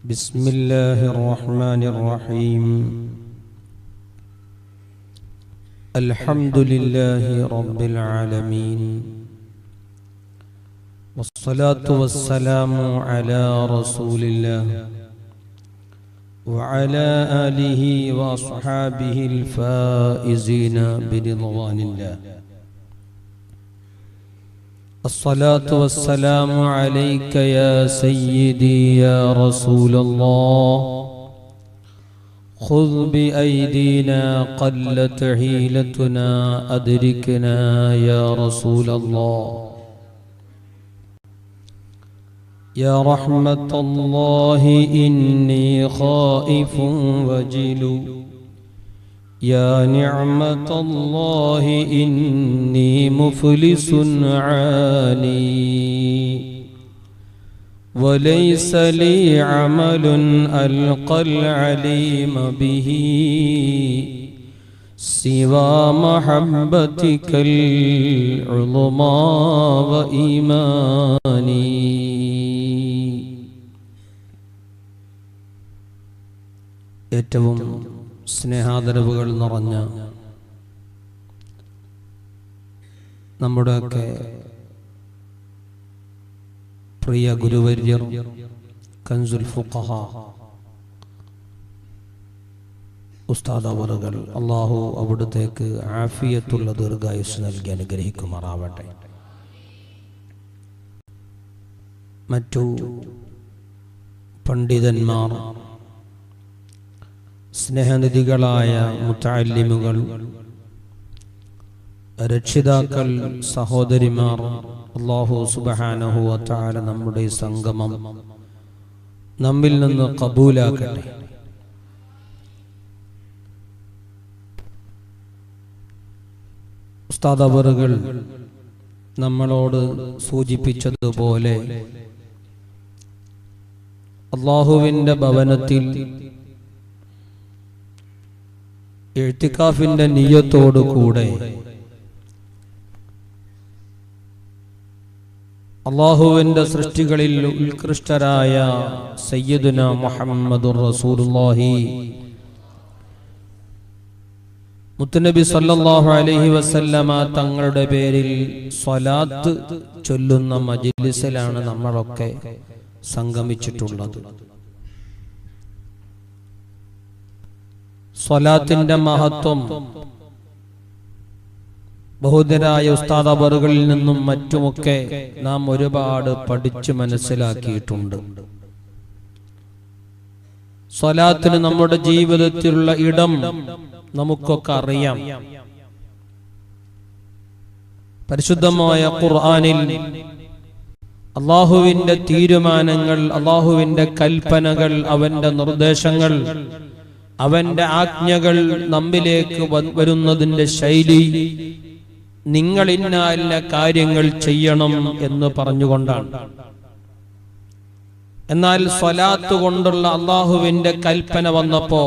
بسم الله الرحمن الرحيم. الحمد لله رب العالمين، والصلاة والسلام على رسول الله وعلى آله وأصحابه الفائزين برضوان الله. الصلاة والسلام عليك يا سيدي يا رسول الله، خذ بأيدينا قلت حيلتنا أدركنا يا رسول الله. يا رحمة الله إني خائف وجل، يا نعمة الله إني مفلس عاني، وليس لي عمل ألقى العليم به سوى محبتك العظمى وإيماني. ഏറ്റവും സ്നേഹാദരവുകൾ നിറഞ്ഞ നമ്മുടെയൊക്കെ പ്രിയ ഗുരുവര്യർ കൻസുൽ ഫുഖഹ ഉസ്താദ് അവറുകൾ, അള്ളാഹു അവിടുത്തേക്ക് ആഫിയത്തുള്ള ദീർഘായുസ് നൽകി അനുഗ്രഹിക്കുമാറാവട്ടെ. മറ്റു പണ്ഡിതന്മാർ, സ്നേഹനിധികളായ മുതഅല്ലിമുകൾ, രക്ഷിതാക്കൾ, സഹോദരിമാർ, അല്ലാഹു സുബ്ഹാനഹു വ തആല നമ്മുടെ ഈ സംഗമം നമ്മിൽ നിന്ന് ഖബൂലാക്കട്ടെ. ഉസ്താദ് അവറുകൾ നമ്മളോട് സൂചിപ്പിച്ചതുപോലെ അല്ലാഹുവിൻ്റെ ഭവനത്തിൽ ഇഅ്തികാഫിന്റെ നിയ്യത്തോടു കൂടെ അല്ലാഹുവിന്റെ സൃഷ്ടികളിൽ ഉത്കൃഷ്ടരായ സയ്യിദുനാ മുഹമ്മദുർ റസൂലുള്ളാഹി മുത്തുനബി സല്ലല്ലാഹു അലൈഹി വസല്ലമ തങ്ങളുടെ പേരിൽ സ്വലാത്ത് ചൊല്ലുന്ന മജ്ലിസിലാണ് നമ്മളൊക്കെ സംഗമിച്ചിട്ടുള്ളത്. സ്വലാത്തിന്റെ മഹത്വം ബഹുദരായ ഉസ്താദ് അവറുകളിൽ നിന്നും മറ്റുമൊക്കെ നാം ഒരുപാട് പഠിച്ചു മനസ്സിലാക്കിയിട്ടുണ്ട്. സ്വലാത്തിന് നമ്മുടെ ജീവിതത്തിലുള്ള ഇടം നമുക്കൊക്കെ അറിയാം. പരിശുദ്ധമായ ഖുർആനിൽ അല്ലാഹുവിന്റെ തീരുമാനങ്ങൾ, അല്ലാഹുവിന്റെ കൽപ്പനകൾ, അവന്റെ നിർദ്ദേശങ്ങൾ, അവന്റെ ആജ്ഞകൾ നമ്മിലേക്ക് വരുന്നതിന്റെ ശൈലി നിങ്ങൾ ഇന്ന ഇന്ന കാര്യങ്ങൾ ചെയ്യണം എന്ന് പറഞ്ഞുകൊണ്ടാണ്. എന്നാൽ സ്വലാത്ത് കൊണ്ടുള്ള അല്ലാഹുവിന്റെ കൽപ്പന വന്നപ്പോ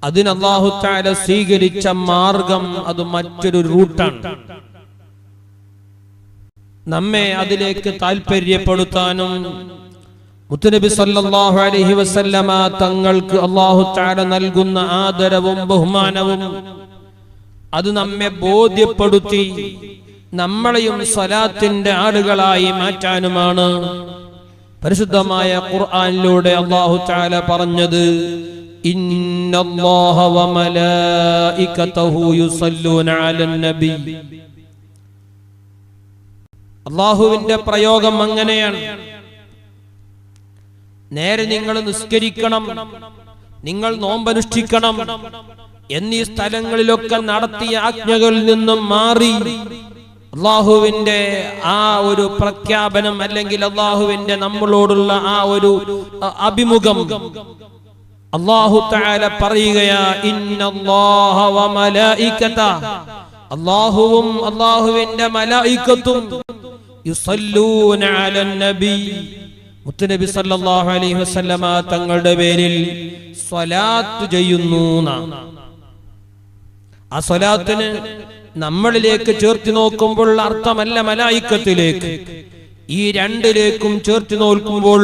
അതിന് അല്ലാഹു തആല സ്വീകരിച്ച മാർഗം അത് മറ്റൊരു റൂട്ടാണ്. നമ്മെ അതിലേക്ക് താല്പര്യപ്പെടുത്താനും മുത്തുനബി സല്ലല്ലാഹു അലൈഹി വസല്ലമ തങ്ങൾക്ക് അല്ലാഹു തആല നൽകുന്ന ആദരവും ബഹുമാനവും അത് നമ്മെ ബോധ്യപ്പെടുത്തി നമ്മളെയും സ്വലാത്തിന്റെ ആളുകളായി മാറ്റാനുമാണ് പരിശുദ്ധമായ ഖുർആനിലൂടെ അല്ലാഹു തആല പറഞ്ഞത്. ഇന്നല്ലാഹ വ മലായികതഹു യുസല്ലൂന അലൻ നബി. അല്ലാഹുവിന്റെ പ്രയോഗം അങ്ങനെയാണ്. നേരെ നിങ്ങൾ നിസ്കരിക്കണം, നിങ്ങൾ നോമ്പനുഷ്ഠിക്കണം എന്നീ സ്ഥലങ്ങളിലൊക്കെ നടത്തിയ ആജ്ഞകളിൽ നിന്നും മാറി അല്ലാഹുവിന്റെ ആ ഒരു പ്രഖ്യാപനം അല്ലെങ്കിൽ അല്ലാഹുവിന്റെ നമ്മളോടുള്ള ആ ഒരു അഭിമുഖം അല്ലാഹു തആല പറയുകയാ, ഇന്നല്ലാഹ വ മലായികത, അല്ലാഹുവും അല്ലാഹുവിന്റെ മലായികത്തും യുസല്ലൂന അലൻ നബി, മുത്തുനബി സല്ലല്ലാഹു അലൈഹി വസല്ലമ തങ്ങളുടെ പേരിൽ സ്വലാത്ത് ചെയ്യുന്നു. ആ സ്വലാത്തിന് നമ്മളിലേക്ക് ചേർത്തി നോക്കുമ്പോൾ അർത്ഥമല്ല മലായിക്കത്തിലേക്ക്, ഈ രണ്ടിലേക്കും ചേർത്തി നോക്കുമ്പോൾ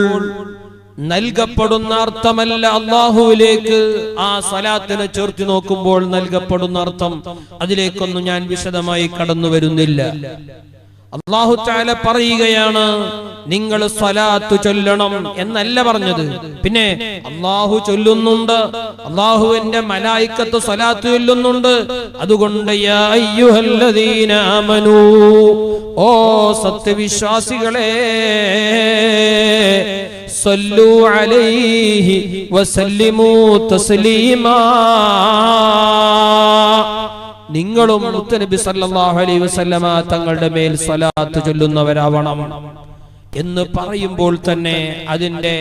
നൽകപ്പെടുന്ന അർത്ഥമല്ല അള്ളാഹുവിലേക്ക് ആ സ്വലാത്തിനെ ചേർത്ത് നോക്കുമ്പോൾ നൽകപ്പെടുന്ന അർത്ഥം. അതിലേക്കൊന്നും ഞാൻ വിശദമായി കടന്നു വരുന്നില്ല. അല്ലാഹു തആല പറയുകയാണ്, നിങ്ങൾ സ്വലാത്ത് ചൊല്ലണം എന്നല്ല പറഞ്ഞത്. പിന്നെ അല്ലാഹു ചൊല്ലുന്നുണ്ട്, അല്ലാഹുവിന്റെ മലായിക്കത്ത് സ്വലാത്ത് ചൊല്ലുന്നുണ്ട്. അതുകൊണ്ട് യാ അയ്യുഹല്ലദീന ആമനൂ, ഓ സത്യവിശ്വാസികളെ, സല്ലു അലൈഹി വസല്ലിമു തസ്ലീമാ, നിങ്ങളും മുത്തനബി സല്ലല്ലാഹു അലൈഹി വസല്ലമ തങ്ങളുടെ മേൽ സ്വലാത്ത് ചൊല്ലുന്നവരാവണം എന്ന് പറയുമ്പോൾ തന്നെ അതിന്റെ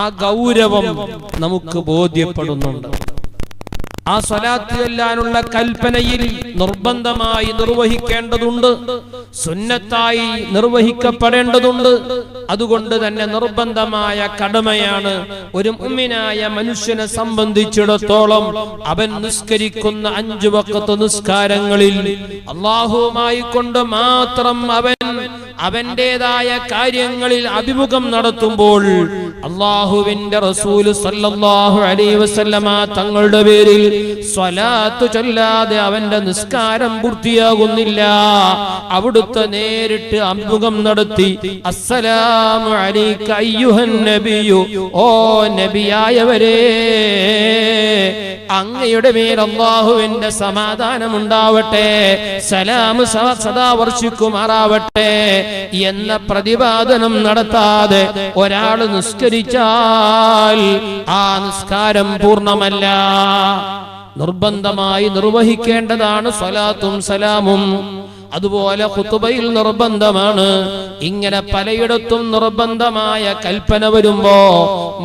ആ ഗൗരവം നമുക്ക് ബോധ്യപ്പെടുന്നുണ്ട്. ആ സ്വലാത്ത് ചൊല്ലാനുള്ള കൽപ്പനയിൽ നിർബന്ധമായി നിർവഹിക്കേണ്ടതുണ്ട്, സുന്നത്തായി നിർവഹിക്കപ്പെടേണ്ടതുണ്ട്. അതുകൊണ്ട് തന്നെ നിർബന്ധമായ കടമയാണ് ഒരു മുഅ്മിനായ മനുഷ്യനെ സംബന്ധിച്ചിടത്തോളം അവൻ നിസ്കരിക്കുന്ന 5 വഖത്ത് നിസ്കാരങ്ങളിൽ അല്ലാഹുവുമായി കൊണ്ട് മാത്രം അവന്റേതായ കാര്യങ്ങളിൽ അഭിമുഖം നടത്തുമ്പോൾ അല്ലാഹുവിന്റെ റസൂൽ സല്ലല്ലാഹു അലൈഹി വസല്ലമ തങ്ങളുടെ പേരിൽ സ്വലാത്ത് ചൊല്ലാതെ അവന്റെ നിസ്കാരം പൂർത്തിയാകുന്നില്ല. അവിടുത്തെ നേരിട്ട് അഭിമുഖം നടത്തി അസ്സലാമു അലൈക അയ്യുഹൻ നബിയു, ഓ നബിയായവരേ, അങ്ങയുടെ മേൽ അല്ലാഹുവിന്റെ സമാധാനം ഉണ്ടാവട്ടെ, സലാം സദാ വർഷിക്കുമാറാവട്ടെ എന്ന പ്രതിപാദനം നടത്താതെ ഒരാൾ നിസ്കരിച്ചാൽ ആ നിസ്കാരം പൂർണ്ണമല്ല. നിർബന്ധമായി നിർവഹിക്കേണ്ടതാണ് സ്വലാത്തും സലാമും. അതുപോലെ ഖുതുബയിൽ നിർബന്ധമാണ്. ഇങ്ങനെ പലയിടത്തും നിർബന്ധമായ കൽപ്പന വരുമ്പോ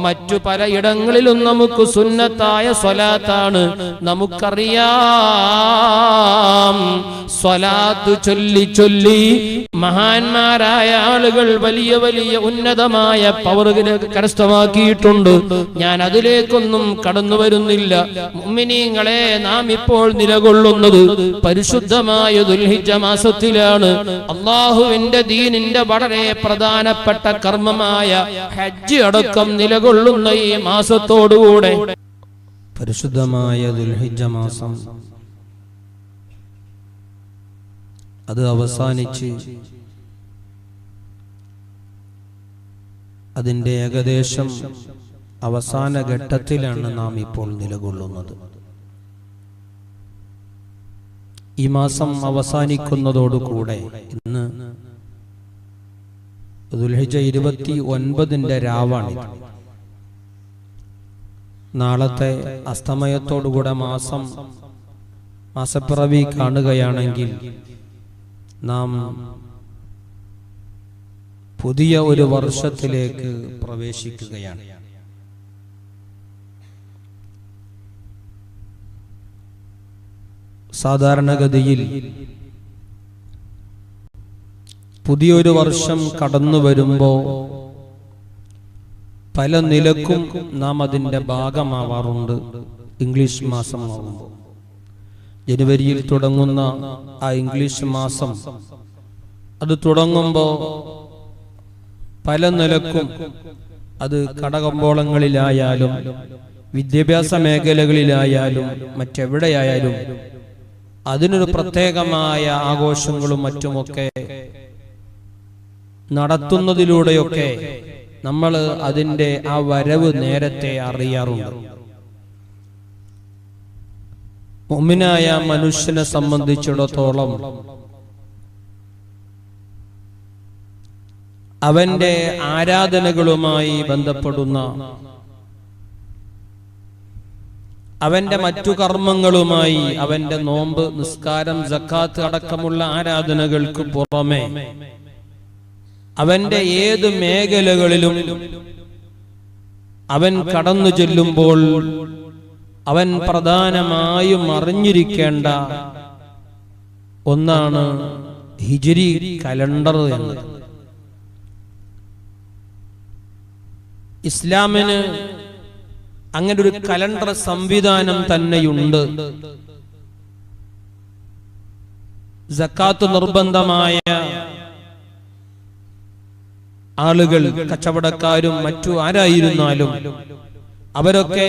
മറ്റു പലയിടങ്ങളിലും നമുക്ക് സുന്നത്തായ സ്വലാത്താണ്. നമുക്കറിയാം, സ്വലാത്ത് ചൊല്ലി ചൊല്ലി മഹാന്മാരായ ആളുകൾ വലിയ വലിയ ഉന്നതമായ പവറുകൾ കരസ്ഥമാക്കിയിട്ടുണ്ട്. ഞാൻ അതിലേക്കൊന്നും കടന്നു വരുന്നില്ല. മുഅ്മിനീങ്ങളെ, നാം ഇപ്പോൾ നിലകൊള്ളുന്നത് പരിശുദ്ധമായ ദുൽഹിജ്ജ മാസത്തിലാണ്. അല്ലാഹുവിന്റെ ദീനിന്റെ വളരെ പ്രധാനപ്പെട്ട കർമ്മമായ ഹജ്ജ് അടക്കം നിലകൊള്ളുന്ന ഈ മാസത്തോടുകൂടെ പരിശുദ്ധമായ ദുൽഹിജ്ജ മാസം അത് അവസാനിച്ച് അതിന്റെ ഏകദേശം അവസാന ഘട്ടത്തിലാണ് നാം ഇപ്പോൾ നിലകൊള്ളുന്നത്. ഈ മാസം അവസാനിക്കുന്നതോടുകൂടെ ഇന്ന് ദുൽഹിജ്ജ 29 രാവാണ്. നാളത്തെ അസ്തമയത്തോടുകൂടെ മാസപ്പിറവി കാണുകയാണെങ്കിൽ നാം പുതിയ ഒരു വർഷത്തിലേക്ക് പ്രവേശിക്കുകയാണ്. സാധാരണഗതിയിൽ പുതിയൊരു വർഷം കടന്നു വരുമ്പോൾ പല നിലക്കും നാം അതിൻ്റെ ഭാഗമാവാറുണ്ട്. ഇംഗ്ലീഷ് മാസമാകുമ്പോൾ ജനുവരിയിൽ തുടങ്ങുന്ന ആ ഇംഗ്ലീഷ് മാസം അത് തുടങ്ങുമ്പോൾ പല നിലക്കും അത് കടകമ്പോളങ്ങളിലായാലും വിദ്യാഭ്യാസ മേഖലകളിലായാലും മറ്റെവിടെയായാലും അതിനൊരു പ്രത്യേകമായ ആഘോഷങ്ങളും മറ്റുമൊക്കെ നടത്തുന്നതിലൂടെയൊക്കെ നമ്മൾ അതിൻ്റെ ആ വരവ് നേരത്തെ അറിയാറുണ്ട്. മുഅ്മിനായ മനുഷ്യനെ സംബന്ധിച്ചിടത്തോളം അവന്റെ ആരാധനകളുമായി ബന്ധപ്പെടുന്ന അവന്റെ മറ്റു കർമ്മങ്ങളുമായി അവന്റെ നോമ്പ്, നിസ്കാരം, സക്കാത്ത് അടക്കമുള്ള ആരാധനകൾക്ക് പുറമെ അവന്റെ ഏത് മേഖലകളിലും അവൻ കടന്നു ചെല്ലുമ്പോൾ അവൻ പ്രധാനമായും അറിഞ്ഞിരിക്കേണ്ട ഒന്നാണ് ഹിജ്രി കലണ്ടർ എന്നത്. ഇസ്ലാമിന് അങ്ങനെ ഒരു കലണ്ടർ സംവിധാനം തന്നെയുണ്ട്. സക്കാത്ത് നിർബന്ധമായ ആളുകൾ, കച്ചവടക്കാരും മറ്റു ആരായിരുന്നാലും അവരൊക്കെ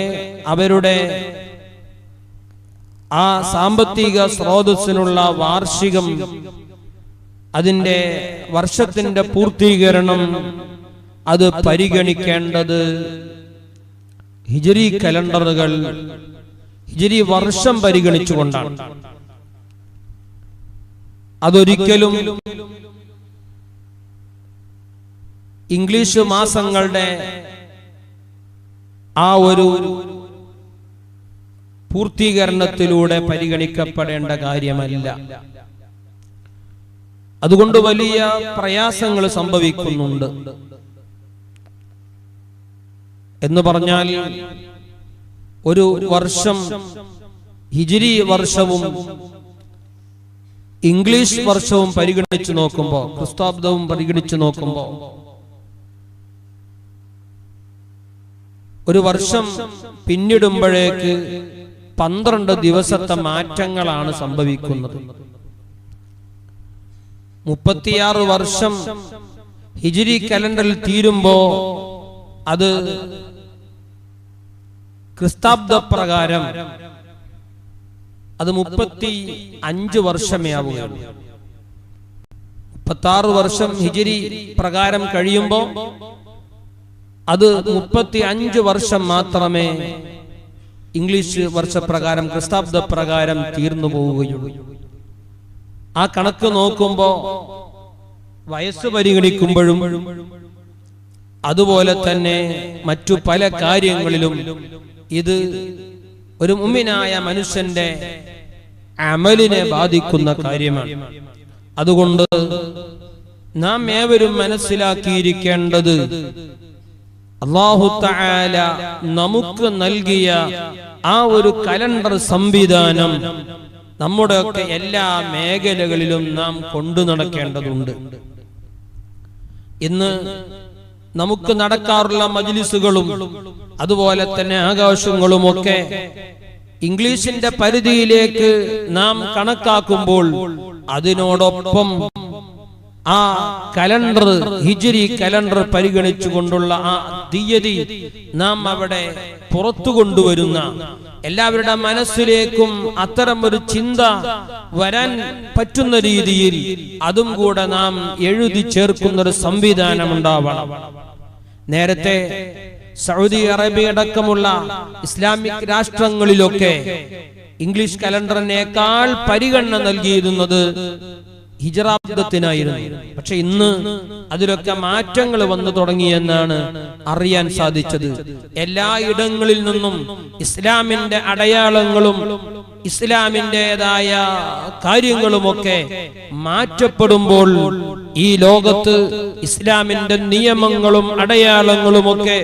അവരുടെ ആ സാമ്പത്തിക സ്രോതസ്സിനുള്ള വാർഷികം, അതിന്റെ വർഷത്തിന്റെ പൂർത്തീകരണം അത് പരിഗണിക്കേണ്ടത് ഹിജ്രി കലണ്ടറുകൾ, ഹിജ്രി വർഷം പരിഗണിച്ചുകൊണ്ടാണ്. അതൊരിക്കലും ഇംഗ്ലീഷ് മാസങ്ങളുടെ ആ ഒരു പൂർത്തീകരണത്തിലൂടെ പരിഗണിക്കപ്പെടേണ്ട കാര്യമല്ല. അതുകൊണ്ട് വലിയ പ്രയാസങ്ങൾ സംഭവിക്കുന്നുണ്ട്. എന്ന് പറഞ്ഞാൽ ഒരു വർഷം ഹിജ്രി വർഷവും ഇംഗ്ലീഷ് വർഷവും പരിഗണിച്ചു നോക്കുമ്പോൾ, ക്രിസ്താബ്ദവും പരിഗണിച്ചു നോക്കുമ്പോൾ ഒരു വർഷം പിന്നിടുമ്പോഴേക്ക് 12 ദിവസത്തെ മാറ്റങ്ങളാണ് സംഭവിക്കുന്നത്. 36 വർഷം ഹിജ്രി കലണ്ടറിൽ തീരുമ്പോ അത് ക്രിസ്താബ്ദ പ്രകാരം അത് 35 വർഷമേ ആവുകയുള്ളൂ. 36 വർഷം ഹിജ്രി പ്രകാരം കഴിയുമ്പോ അത് 35 വർഷം മാത്രമേ ഇംഗ്ലീഷ് വർഷപ്രകാരം, ക്രിസ്താബ്ദ പ്രകാരം തീർന്നു പോവുകയുള്ളൂ. ആ കണക്ക് നോക്കുമ്പോ വയസ്സ് പരിഗണിക്കുമ്പോഴും അതുപോലെ തന്നെ മറ്റു പല കാര്യങ്ങളിലും ഇത് ഒരു മുഅ്മിനായ മനുഷ്യന്റെ അമലിനെ ബാധിക്കുന്ന കാര്യമാണ്. അതുകൊണ്ട് നാം ഏവരും മനസ്സിലാക്കിയിരിക്കേണ്ടത് അല്ലാഹു തആല നമുക്ക് നൽകിയ ആ ഒരു കലണ്ടർ സംവിധാനം നമ്മുടെയൊക്കെ എല്ലാ മേഖലകളിലും നാം കൊണ്ടു നടക്കേണ്ടതുണ്ട്. ഇന്ന് നമുക്ക് നടക്കാറുള്ള മജ്ലിസുകളും അതുപോലെ തന്നെ ആഘോഷങ്ങളും ഒക്കെ ഇംഗ്ലീഷിന്റെ പരിധിയിലേക്ക് നാം കണക്കാക്കുമ്പോൾ അതിനോടൊപ്പം ആ കലണ്ടർ, ഹിജ്രി കലണ്ടർ പരിഗണിച്ചുകൊണ്ടുള്ള ആ തീയതി നാം അവിടെ പുറത്തു കൊണ്ടുവരുന്ന, എല്ലാവരുടെ മനസ്സിലേക്കും അത്തരം ഒരു ചിന്ത വരാൻ പറ്റുന്ന രീതിയിൽ അതും കൂടെ നാം എഴുതി ചേർക്കുന്ന ഒരു സംവിധാനം ഉണ്ടാവണം. നേരത്തെ സൗദി അറേബ്യ അടക്കമുള്ള ഇസ്ലാമിക് രാഷ്ട്രങ്ങളിലൊക്കെ ഇംഗ്ലീഷ് കലണ്ടറിനേക്കാൾ പരിഗണന നൽകിയിരുന്നത് ഹിജ്റാബ്ദത്തിനായിരുന്നു. പക്ഷെ ഇന്ന് അതിലൊക്കെ മാറ്റങ്ങൾ വന്നു തുടങ്ങിയെന്നാണ് അറിയാൻ സാധിച്ചത്. എല്ലായിടങ്ങളിൽ നിന്നും ഇസ്ലാമിന്റെ അടയാളങ്ങളും ഇസ്ലാമിൻ്റെതായ കാര്യങ്ങളുമൊക്കെ മാറ്റപ്പെടുമ്പോൾ ഈ ലോകത്ത് ഇസ്ലാമിന്റെ നിയമങ്ങളും അടയാളങ്ങളും ഒക്കെ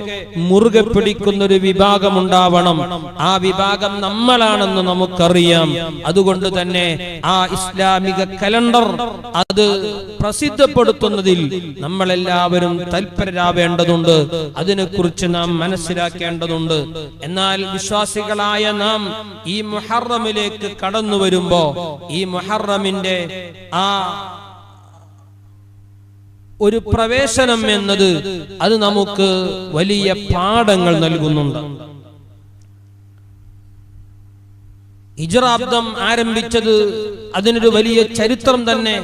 മുറുകെ പിടിക്കുന്ന ഒരു വിഭാഗം ഉണ്ടാവണം. ആ വിഭാഗം നമ്മളാണെന്ന് നമുക്കറിയാം. അതുകൊണ്ട് തന്നെ ആ ഇസ്ലാമിക കലണ്ടർ അത് പ്രസിദ്ധപ്പെടുത്തുന്നതിൽ നമ്മളെല്ലാവരും തൽപരരാവേണ്ടതുണ്ട്. അതിനെക്കുറിച്ച് നാം മനസ്സിലാക്കേണ്ടതുണ്ട്. എന്നാൽ വിശ്വാസികളായ നാം ഈ മുഹറമിലേക്ക് കടന്നു വരുമ്പോ ഈ മുഹറമിന്റെ ആ ഒരു പ്രവേശനം എന്നത് അത് നമുക്ക് വലിയ പാഠങ്ങൾ നൽകുന്നുണ്ട്. ഹിജ്റാബ്ദം ആരംഭിച്ചത്, അതിനൊരു വലിയ ചരിത്രം തന്നെ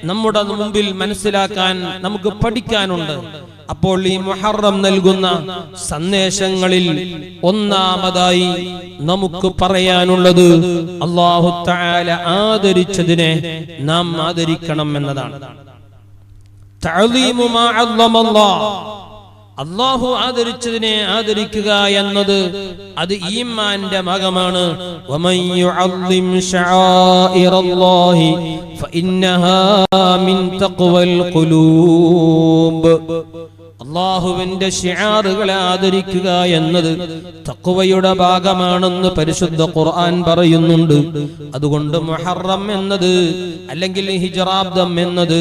നമ്മുടെ മുമ്പിൽ മനസ്സിലാക്കാൻ നമുക്ക് പഠിക്കാനുണ്ട്. അപ്പോൾ ഈ മുഹറം നൽകുന്ന സന്ദേശങ്ങളിൽ ഒന്നാമതായി നമുക്ക് പറയാനുള്ളത് അല്ലാഹു തആല ആദരിച്ചതിനെ നാം ആദരിക്കണം എന്നതാണ്. തഅലീമു മാ അല്ലമല്ലാഹ്, അല്ലാഹു ആദരിച്ചതിനെ ആദരിക്കുക എന്നത് അത് ഈമാന്റെ ഭാഗമാണ്. വമൻ യുഅല്ലിം ശആഇറല്ലാഹി ഫഇന്നഹാ മിൻ തഖ്വൽ ഖുലൂബ്. അള്ളാഹുവിന്റെ ശിആറുകളെ ആദരിക്കുക എന്നത് തഖ്വയുടെ ഭാഗമാണെന്ന് പരിശുദ്ധ ഖുർആൻ പറയുന്നുണ്ട്. അതുകൊണ്ട് മുഹറം എന്നത് അല്ലെങ്കിൽ ഹിജ്റാബ്ദം എന്നത്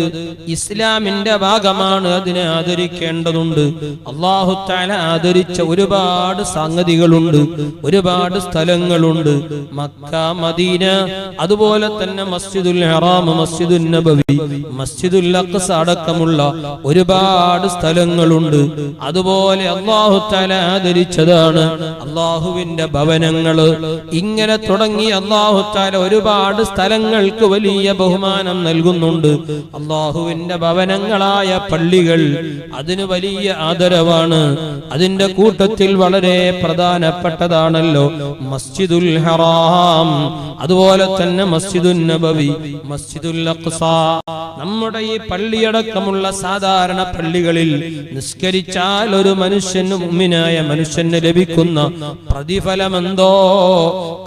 ഇസ്ലാമിന്റെ ഭാഗമാണ്. അതിനെ ആദരിക്കേണ്ടതുണ്ട്. അല്ലാഹു തആല ആദരിച്ച ഒരുപാട് സംഗതികളുണ്ട്, ഒരുപാട് സ്ഥലങ്ങളുണ്ട്. മക്ക, മദീന, അതുപോലെ തന്നെ മസ്ജിദുൽ ഹറാം, മസ്ജിദുൻ നബവി, മസ്ജിദുൽ അഖ്സ അടക്കമുള്ള ഒരുപാട് സ്ഥലങ്ങളുണ്ട്. അതുപോലെ അല്ലാഹു തആല ആദരിച്ചതാണ് അല്ലാഹുവിന്റെ ഭവനങ്ങള്. ഇങ്ങനെ തുടങ്ങി അല്ലാഹു തആല ഒരുപാട് സ്ഥലങ്ങൾക്ക് വലിയ ബഹുമാനം നൽകുന്നുണ്ട്. അല്ലാഹുവിന്റെ ഭവനങ്ങളായ പള്ളികൾ, അതിന് വലിയ ആദരവാണ്. അതിന്റെ കൂട്ടത്തിൽ വളരെ പ്രധാനപ്പെട്ടതാണല്ലോ മസ്ജിദുൽ ഹറാം, അതുപോലെ തന്നെ മസ്ജിദുൻ നബവി, മസ്ജിദുൽ അഖ്സ. നമ്മുടെ ഈ പള്ളിയടക്കമുള്ള സാധാരണ പള്ളികളിൽ നിസ്കരിച്ചാൽ ഒരു മനുഷ്യന്, മുഅ്മിനായ മനുഷ്യന് ലഭിക്കുന്ന പ്രതിഫലമെന്തോ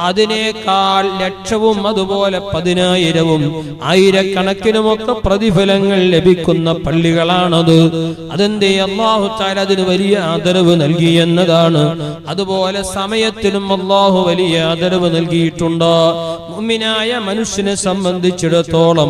അതിനേക്കാൾ ലക്ഷവും അതുപോലെ 10,000-ഉം 1000-കണക്കിനുമൊക്കെ പ്രതിഫലങ്ങൾ ലഭിക്കുന്ന പള്ളികളാണത്. അതെന്തേ? അല്ലാഹു തആല അതിന് വലിയ ആദരവ് നൽകി എന്നതാണ്. അതുപോലെ സമയത്തിനും അല്ലാഹു വലിയ ആദരവ് നൽകിയിട്ടുണ്ട്. മുഅ്മിനായ മനുഷ്യനെ സംബന്ധിച്ചിടത്തോളം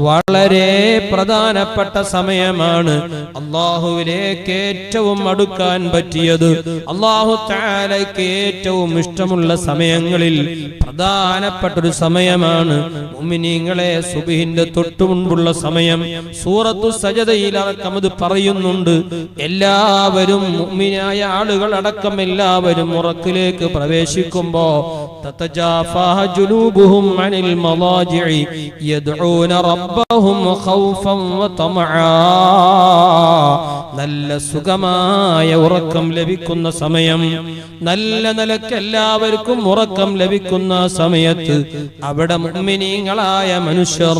വളരെ പ്രധാനപ്പെട്ട സമയമാണ്. അല്ലാഹുവിലേക്ക് ഏറ്റവും അടുക്കാൻ പറ്റിയത്, അല്ലാഹു തആലയ്ക്ക് ഏറ്റവും ഇഷ്ടമുള്ള സമയങ്ങളിൽ പ്രധാനപ്പെട്ട ഒരു സമയമാണ് മുഅ്മിനീങ്ങളെ സുബ്ഹിന്റെ തൊട്ടു മുൻപുള്ള സമയം. സൂറത്തു സജദയിൽ അടക്കം അത് പറയുന്നുണ്ട്. എല്ലാവരും, മുഅ്മിനായ ആളുകൾ അടക്കം എല്ലാവരും ഉറക്കിലേക്ക് പ്രവേശിക്കുമ്പോ തതജാഫാ ജുനൂബുഹും അനിൽ മളാജിഇ യദ്ഊന റബ്ബഹും ഖൗഫൻ വതമആ. നല്ല സുഖമായ ഉറക്കം ലഭിക്കുന്ന സമയം, നല്ല നിലക്ക് എല്ലാവർക്കും ഉറക്കം ലഭിക്കുന്ന സമയത്ത് അവിടെ മുഅ്മിനീങ്ങളായ മനുഷ്യർ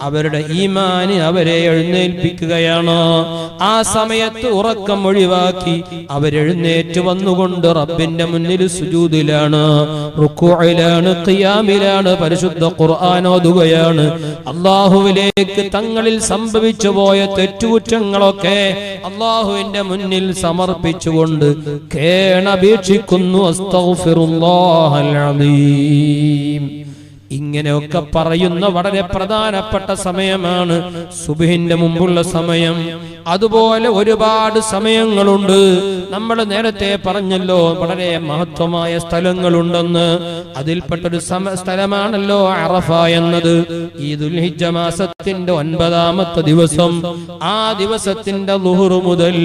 അവരുടെ ഈമാന് അവരെ എഴുന്നേൽപ്പിക്കുകയാണ്. ആ സമയത്ത് ഉറക്കം ഒഴിവാക്കി അവരെഴുന്നേറ്റ് വന്നുകൊണ്ട് റബ്ബിന്റെ മുന്നിൽ സുജൂദിലാണ്, റുക്കൂഇലാണ്, ഖിയാമിലാണ്, പരിശുദ്ധ ഖുർആൻ ഓതുകയാണ്. അല്ലാഹുവിലേക്ക് തങ്ങളിൽ സംഭവിച്ചു പോയ തെറ്റുകുറ്റങ്ങളൊക്കെ അല്ലാഹുവിന്റെ മുന്നിൽ സമർപ്പിച്ചുകൊണ്ട് കേണപേക്ഷിക്കുന്നു. അസ്തഗ്ഫിറുല്ലാഹൽ അദീം. ഇങ്ങനെയൊക്കെ പറയുന്ന വളരെ പ്രധാനപ്പെട്ട സമയമാണ് സുബ്ഹിന്റെ മുമ്പുള്ള സമയം. അതുപോലെ ഒരുപാട് സമയങ്ങളുണ്ട്. നമ്മൾ നേരത്തെ പറഞ്ഞല്ലോ വളരെ മഹത്വമായ സ്ഥലങ്ങളുണ്ടെന്ന്. അതിൽപ്പെട്ടൊരു സ്ഥലമാണല്ലോ അറഫ എന്നത്. ഈ ദുൽഹിജ്ജ മാസത്തിന്റെ 9-ാമത്തെ ദിവസം, ആ ദിവസത്തിന്റെ ളുഹർ മുതൽ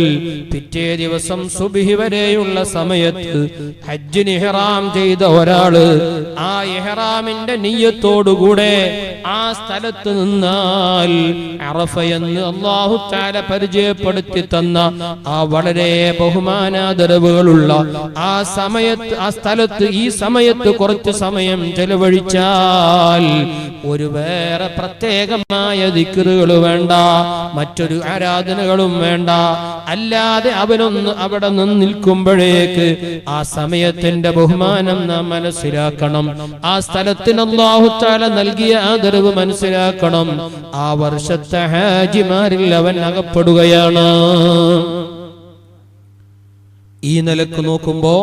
പിറ്റേ ദിവസം സുബ്ഹി വരെയുള്ള സമയത്ത് ഹജ്ജിന് ഇഹ്റാം ചെയ്ത ഒരാള് ആ ഇഹ്റാമിന്റെ നിയ്യത്തോടുകൂടെ ആ സ്ഥലത്ത് നിന്നാൽ അറഫ എന്ന് അല്ലാഹു തആല പരിചയപ്പെടുത്തി തന്ന ആ വളരെ ബഹുമാനാദരവുകളുള്ള ആ സമയത്ത്, ആ സ്ഥലത്ത് ഈ സമയത്ത് കുറച്ച് സമയം ചെലവഴിച്ചാൽ ഒരു വേറെ പ്രത്യേകമായ ദിക്റുകൾ വേണ്ട, മറ്റൊരു ആരാധനകളും വേണ്ട. അല്ലാതെ അവനൊന്ന് അവിടെ നിന്ന് നിൽക്കുമ്പോഴേക്ക് ആ സമയത്തിന്റെ ബഹുമാനം നാം മനസ്സിലാക്കണം. ആ സ്ഥലത്തിന് അല്ലാഹു തആല നൽകിയ ആദരവ് മനസ്സിലാക്കണം. ആ വർഷത്തെ ഹാജിമാരിൽ അവൻ അകപ്പെടുകയാണ്. ഈ നിലക്ക് നോക്കുമ്പോ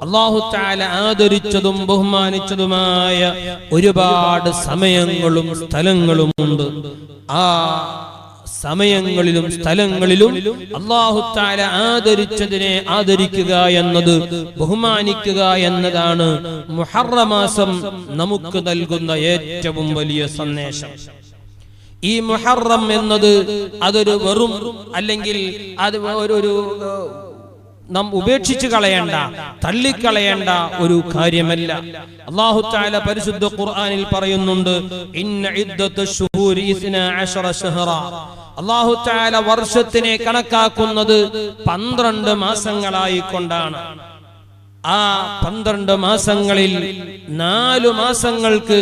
അല്ലാഹു തആല ആദരിച്ചതും ബഹുമാനിച്ചതുമായ ഒരുപാട് സമയങ്ങളും സ്ഥലങ്ങളും ഉണ്ട്. ആ സമയങ്ങളിലും സ്ഥലങ്ങളിലും അല്ലാഹു തആല ആദരിച്ചതിനെ ആദരിക്കുക എന്നത്, ബഹുമാനിക്കുക എന്നതാണ് മുഹറം മാസം നമുക്ക് നൽകുന്ന ഏറ്റവും വലിയ സന്ദേശം. ഈ മുഹറം എന്നത് അതൊരു വെറും, അല്ലെങ്കിൽ അത് ഒരു നാം ഉപേക്ഷിച്ചു കളയേണ്ട, തള്ളിക്കളയേണ്ട ഒരു കാര്യമല്ല. അല്ലാഹു തആല പരിശുദ്ധ ഖുർആനിൽ പറയുന്നുണ്ട്, ഇന്ന ഇദ്ദത്തുശ് ശുഹൂരി 12 ശഹ്റാ. അല്ലാഹു തആല വർഷത്തിനെ കണക്കാക്കുന്നത് 12 മാസങ്ങളായി കൊണ്ടാണ്. ആ 12 മാസങ്ങളിൽ 4 മാസങ്ങൾക്ക്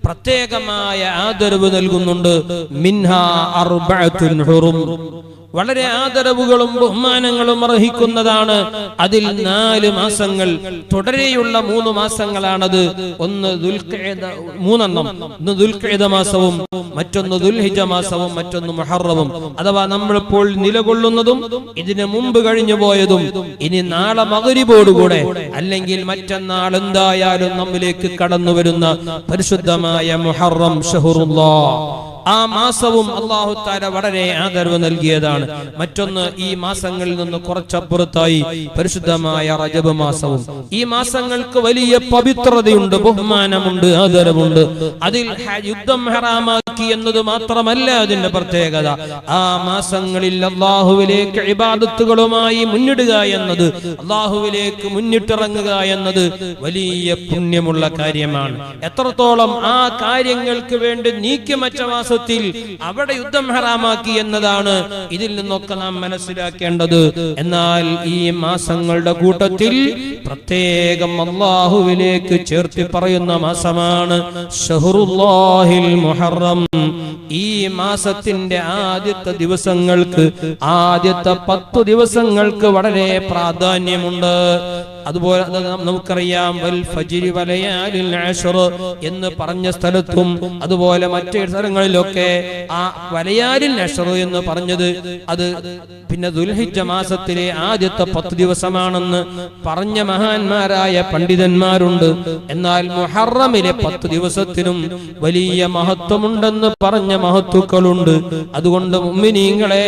പ്രത്യേകമായ ആദരവ് നൽകുന്നുണ്ട്. മിൻഹാ അർബഅത്തുൻ ഹുറും. വളരെ ആദരവുകളും ബഹുമാനങ്ങളും അർഹിക്കുന്നതാണ്. അതിൽ 4 മാസങ്ങൾ തുടരെയുള്ള 3 മാസങ്ങളാണത്. ഒന്ന് ദുൽഖഅദ മാസവും, മറ്റൊന്ന് ദുൽഹിജ്ജ മാസവും, മറ്റൊന്ന് മുഹറവും. അഥവാ നമ്മളിപ്പോൾ നിലകൊള്ളുന്നതും ഇതിനു മുമ്പ് കഴിഞ്ഞു പോയതും ഇനി നാളെ മഗ്രിബോടുകൂടെ അല്ലെങ്കിൽ മറ്റന്നാൾ എന്തായാലും നമ്മിലേക്ക് കടന്നു വരുന്ന പരിശുദ്ധമായ മുഹറം ഷഹ്റുല്ലാഹ്, ആ മാസവും അല്ലാഹു തആല വളരെ ആദരവ് നൽകിയതാണ്. മറ്റൊന്ന് ഈ മാസങ്ങളിൽ നിന്ന് കുറച്ചപ്പുറത്തായി പരിശുദ്ധമായ റജബ് മാസവും. ഈ മാസങ്ങൾക്ക് വലിയ പവിത്രതയുണ്ട്, ബഹുമാനമുണ്ട്, ആദരവുണ്ട്. അതിൽ യുദ്ധം ഹറാമാക്കി എന്നത് മാത്രമല്ല അതിന്റെ പ്രത്യേകത. ആ മാസങ്ങളിൽ അല്ലാഹുവിലേക്ക് ഇബാദത്തുകളുമായി മുന്നിടുക എന്നത്, അല്ലാഹുവിലേക്ക് മുന്നിട്ടിറങ്ങുക എന്നത് വലിയ പുണ്യമുള്ള കാര്യമാണ്. എത്രത്തോളം ആ കാര്യങ്ങൾക്ക് വേണ്ടി നീക്കിമറ്റ മാസത്തിൽ അവിടെ യുദ്ധം ഹറാമാക്കി എന്നതാണ് ഇതിൽ നിന്നൊക്കെ നാം മനസ്സിലാക്കേണ്ടത്. എന്നാൽ ഈ മാസങ്ങളുടെ കൂട്ടത്തിൽ പ്രത്യേകം അല്ലാഹുവിലേക്ക് ചേർത്തി പറയുന്ന മാസമാണ് ഷഹ്റുല്ലാഹിൽ മുഹറം. ഈ മാസത്തിന്റെ ആദ്യത്തെ ദിവസങ്ങൾക്ക്, ആദ്യത്തെ 10 ദിവസങ്ങൾക്ക് വളരെ പ്രാധാന്യമുണ്ട്. അതുപോലെ നമുക്കറിയാം വൽ ഫജ്രി വലയാലിൽ അശ്ർ എന്ന് പറഞ്ഞ സ്ഥലത്തും അതുപോലെ മറ്റു സ്ഥലങ്ങളിലൊക്കെ ആ വലയാലിൽ അശ്ർ എന്ന് പറഞ്ഞത് അത് പിന്നെ ദുൽഹിജ്ജ മാസത്തിലെ ആദ്യത്തെ 10 ദിവസമാണെന്ന് പറഞ്ഞ മഹാന്മാരായ പണ്ഡിതന്മാരുണ്ട്. എന്നാൽ മുഹറമിലെ 10 ദിവസത്തിനും വലിയ മഹത്വമുണ്ടെന്ന് പറഞ്ഞ മഹത്തുക്കളുണ്ട്. അതുകൊണ്ട് മുഅ്മിനീങ്ങളെ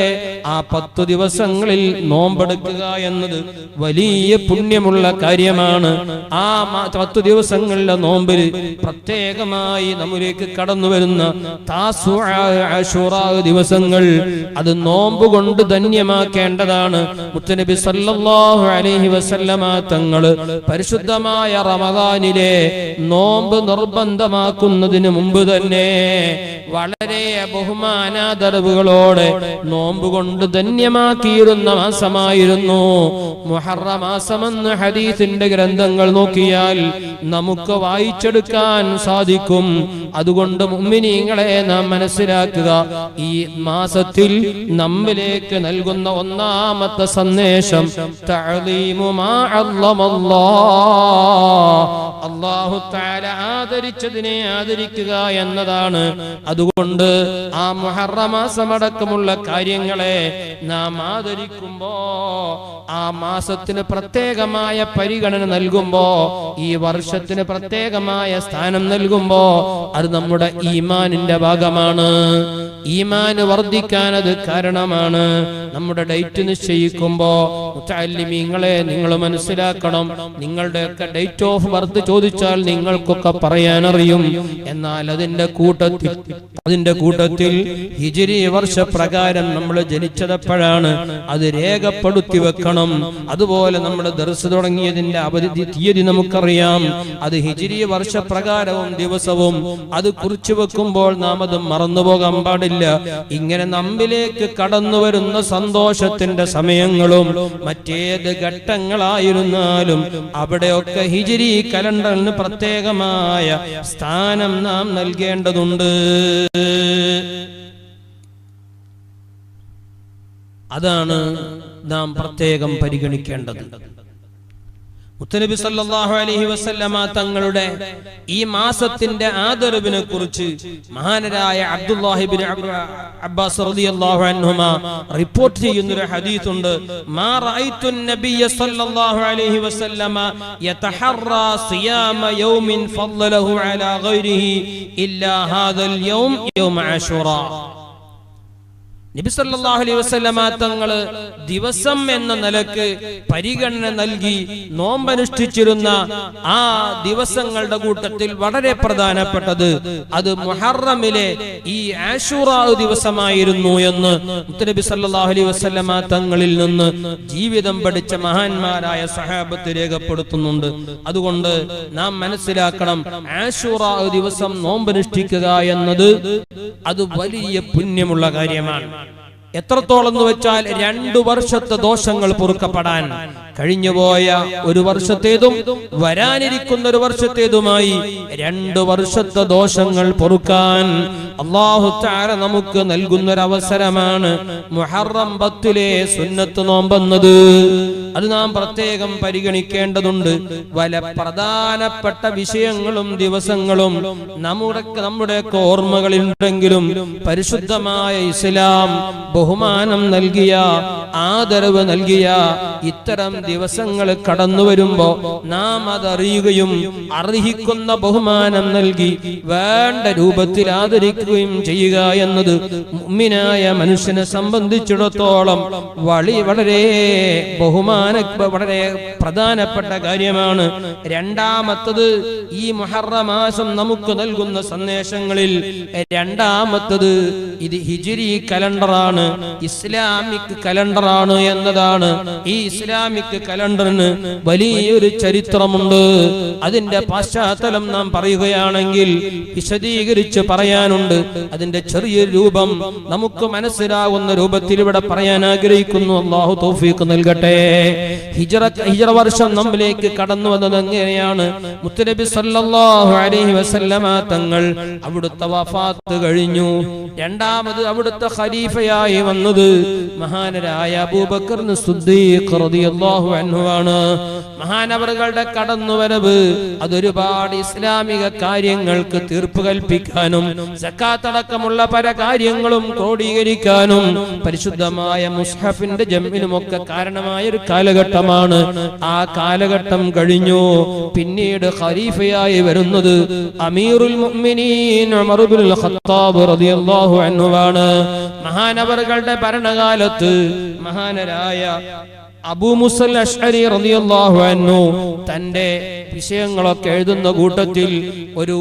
ആ 10 ദിവസങ്ങളിൽ നോമ്പെടുക്കുക എന്നത് വലിയ പുണ്യമുള്ള കാര്യമാണ്. ആ 10 ദിവസങ്ങളിലെ നോമ്പിൽ പ്രത്യേകമായി നമ്മിലേക്ക് കടന്നു വരുന്ന താസുഅ, അശൂറാ ദിവസങ്ങൾ അത് നോമ്പ് കൊണ്ട് ധന്യമാക്കേണ്ടതാണ്. മുത്തനബി സല്ലല്ലാഹു അലൈഹി വസല്ലമ തങ്ങൾ പരിശുദ്ധമായ റമദാനിലെ നോമ്പ് നിർബന്ധമാക്കുന്നതിന് മുമ്പ് തന്നെ വളരെ ബഹുമാനാദരവുകളോടെ നോമ്പ് കൊണ്ട് ധന്യമാക്കിയിരുന്ന മാസമായിരുന്നു മുഹറം മാസമെന്ന് ഹദീസിന്റെ ഗ്രന്ഥങ്ങൾ നോക്കിയാൽ നമുക്ക് വായിച്ചെടുക്കാൻ സാധിക്കും. അതുകൊണ്ട് മുഅ്മിനീങ്ങളെ നാം മനസ്സിലാക്കുക, ഈ മാസത്തിൽ നമ്മിലേക്ക് നൽകുന്ന ഒന്നാമത്തെ സന്ദേശം തഅലീമു മാ അല്ലമല്ലാഹ്, അല്ലാഹു തആല ആദരിച്ചതിനെ ആദരിക്കുക എന്നതാണ്. അതുകൊണ്ട് ആ മുഹറം മാസമടക്കമുള്ള കാര്യങ്ങളെ നാം ആദരിക്കുമ്പോ, ആ മാസത്തിന് പ്രത്യേകമായ പരിഗണന നൽകുമ്പോ, ഈ വർഷത്തിന് പ്രത്യേകമായ സ്ഥാനം നൽകുമ്പോ അത് നമ്മുടെ ഈമാനിന്റെ ഭാഗമാണ്. ഈമാന് വർദ്ധിക്കാൻ അത് കാരണമാണ്. നമ്മുടെ ഡേറ്റ് നിശ്ചയിക്കുമ്പോ മുതഅല്ലിമീങ്ങളെ നിങ്ങൾ മനസ്സിലാക്കണം, നിങ്ങളുടെയൊക്കെ ഡേറ്റ് ഓഫ് ബർത്ത് ചോദിച്ചാൽ നിങ്ങൾക്കൊക്കെ പറയാനറിയും. എന്നാൽ അതിന്റെ കൂട്ടത്തിൽ ഹിജ്രി വർഷപ്രകാരം നമ്മൾ ജനിച്ചതെപ്പോഴാണ് അത് രേഖപ്പെടുത്തി വെക്കണം. അതുപോലെ നമ്മുടെ ദർസ് തുടങ്ങിയതിന്റെ അവധി തീയതി നമുക്കറിയാം, അത് ഹിജ്രി വർഷപ്രകാരവും ദിവസവും അത് കുറിച്ചു വെക്കുമ്പോൾ നാം അത് മറന്നുപോകാൻ പാടില്ല. ഇങ്ങനെ നമ്മിലേക്ക് കടന്നു വരുന്ന സന്തോഷത്തിന്റെ സമയങ്ങളും മറ്റേത് ഘട്ടങ്ങളായിരുന്നാലും അവിടെയൊക്കെ ഹിജ്രി കലണ്ടറിന് പ്രത്യേകമായ സ്ഥാനം നാം നൽകേണ്ടതുണ്ട്. അതാണ് നാം പ്രത്യേകം പരിഗണിക്കേണ്ടത്. മുത്തനബി സല്ലല്ലാഹു അലൈഹി വസല്ലമ തങ്ങളുടെ ഈ മാസത്തിന്റെ ആദരവിനെ കുറിച്ച് മഹാനരായ അബ്ദുല്ലാഹി ഇബ്നു അബ്ബാസ് റളിയല്ലാഹു അൻഹുമ റിപ്പോർട്ട് ചെയ്യുന്ന ഒരു ഹദീസ് ഉണ്ട്. മാ റഅയ്തു നബിയ സല്ലല്ലാഹു അലൈഹി വസല്ലമ യതഹറ സിയാമ യൗമിൻ ഫളലഹു അലാ ഗൈരിഹി ഇല്ലാ ഹാദൽ യൗം യൗം അശൂറാ. നബി സല്ലല്ലാഹു അലൈഹി വസല്ലമ തങ്ങള് ദിവസം എന്ന നിലക്ക് പരിഗണന നൽകി നോമ്പനുഷ്ഠിച്ചിരുന്ന ആ ദിവസങ്ങളുടെ കൂട്ടത്തിൽ വളരെ പ്രധാനപ്പെട്ടത് അത് മുഹറമിലെ ഈ ആശൂറാ ദിവസമായിരുന്നു എന്ന് നബി സല്ലല്ലാഹു അലൈഹി വസല്ലമ തങ്ങളിൽ നിന്ന് ജീവിതം പഠിച്ച മഹാന്മാരായ സഹാബത്ത് രേഖപ്പെടുത്തുന്നുണ്ട്. അതുകൊണ്ട് നാം മനസ്സിലാക്കണം, ആശൂറാ ദിവസം നോമ്പനുഷ്ഠിക്കുക എന്നത് അത് വലിയ പുണ്യമുള്ള കാര്യമാണ്. എത്രത്തോളം എന്ന് വെച്ചാൽ 2 വർഷത്തെ ദോഷങ്ങൾ പൊറുക്കപ്പെടാൻ കഴിഞ്ഞുപോയ ഒരു വർഷത്തേതും വരാനിരിക്കുന്ന ഒരു വർഷത്തേതുമായി 2 വർഷത്തെ ദോഷങ്ങൾ പൊറുക്കാൻ അല്ലാഹു തആല നമുക്ക് നൽകുന്നൊരവസരമാണ് മുഹറം 10-ലെ സുന്നത്ത് നോമ്പെന്നത്. അത് നാം പ്രത്യേകം പരിഗണിക്കേണ്ടതുണ്ട്. പല പ്രധാനപ്പെട്ട വിഷയങ്ങളും ദിവസങ്ങളും നമ്മുടെ ഓർമ്മകളിലുണ്ടെങ്കിലും പരിശുദ്ധമായ ഇസ്ലാം ബഹുമാനം നൽകിയ, ആദരവ് നൽകിയ ഇത്തരം ദിവസങ്ങൾ കടന്നു വരുമ്പോ നാം അതറിയുകയും അർഹിക്കുന്ന ബഹുമാനം നൽകി വേണ്ട രൂപത്തിൽ ആദരിക്കുകയും ചെയ്യുക എന്നത് മുഅ്മിനായ മനുഷ്യനെ സംബന്ധിച്ചിടത്തോളം വളരെ വളരെ പ്രധാനപ്പെട്ട കാര്യമാണ്. രണ്ടാമത്തത്, ഈ മുഹറം മാസം നമുക്ക് നൽകുന്ന സന്ദേശങ്ങളിൽ രണ്ടാമത്തത് ഇത് ഹിജ്രി കലണ്ടറാണ്, ഇസ്ലാമിക് കലണ്ടറാണ് എന്നതാണ്. ഈ ഇസ്ലാമിക് കലണ്ടറിന് വലിയൊരു ചരിത്രമുണ്ട്. അതിന്റെ പശ്ചാത്തലം നാം പറയുകയാണെങ്കിൽ വിശദീകരിച്ച് പറയാനുണ്ട്. അതിന്റെ ചെറിയൊരു രൂപം നമുക്ക് മനസ്സിലാവുന്ന രൂപത്തിൽ ഇവിടെ പറയാൻ ആഗ്രഹിക്കുന്നു. അല്ലാഹു തൗഫീഖ് നൽകട്ടെ. ഹിജ്റ വർഷം നമ്മിലേക്ക് കടന്നു വന്നത് എങ്ങനെയാണ്? മുത്തുനബി സല്ലല്ലാഹു അലൈഹി വസല്ലമ തങ്ങൾ അവിടുത്തെ വഫാത്ത് കഴിഞ്ഞു. രണ്ടാമത് അവിടുത്തെ ഖലീഫയായി വന്നത് മഹാനരായ അബൂബക്കർ സിദ്ദീഖ് റളിയല്ലാഹു അൻഹു ആണ്. മഹാനവറുകളുടെ കടന്നുവരവ് അതൊരുപാട് ഇസ്ലാമിക കാര്യങ്ങൾക്ക് തീർപ്പ് കൽപ്പിക്കാനും സക്കാത്ത് അടക്കമുള്ള പല കാര്യങ്ങളും ക്രോഡീകരിക്കാനും പരിശുദ്ധമായ മുസ്ഹഫിന്റെ ജംഇനുമൊക്കെ കാരണമായ ഒരു കാലഘട്ടമാണ്. ആ കാലഘട്ടം കഴിഞ്ഞു. പിന്നീട് ഖലീഫയായി വരുന്നത് അമീറുൽ മുഅ്മിനീൻ ഉമർ ഇബ്നുൽ ഖത്താബ് റളിയല്ലാഹു അൻഹു ആണ്. മഹാനവറുകളുടെ ഭരണകാലത്ത് മഹാനരായ അബൂ മുസൽ അശ്അരി റളിയല്ലാഹു അൻഹു തന്റെ വിഷയങ്ങളൊക്കെ എഴുതുന്ന കൂട്ടത്തിൽ ഒരു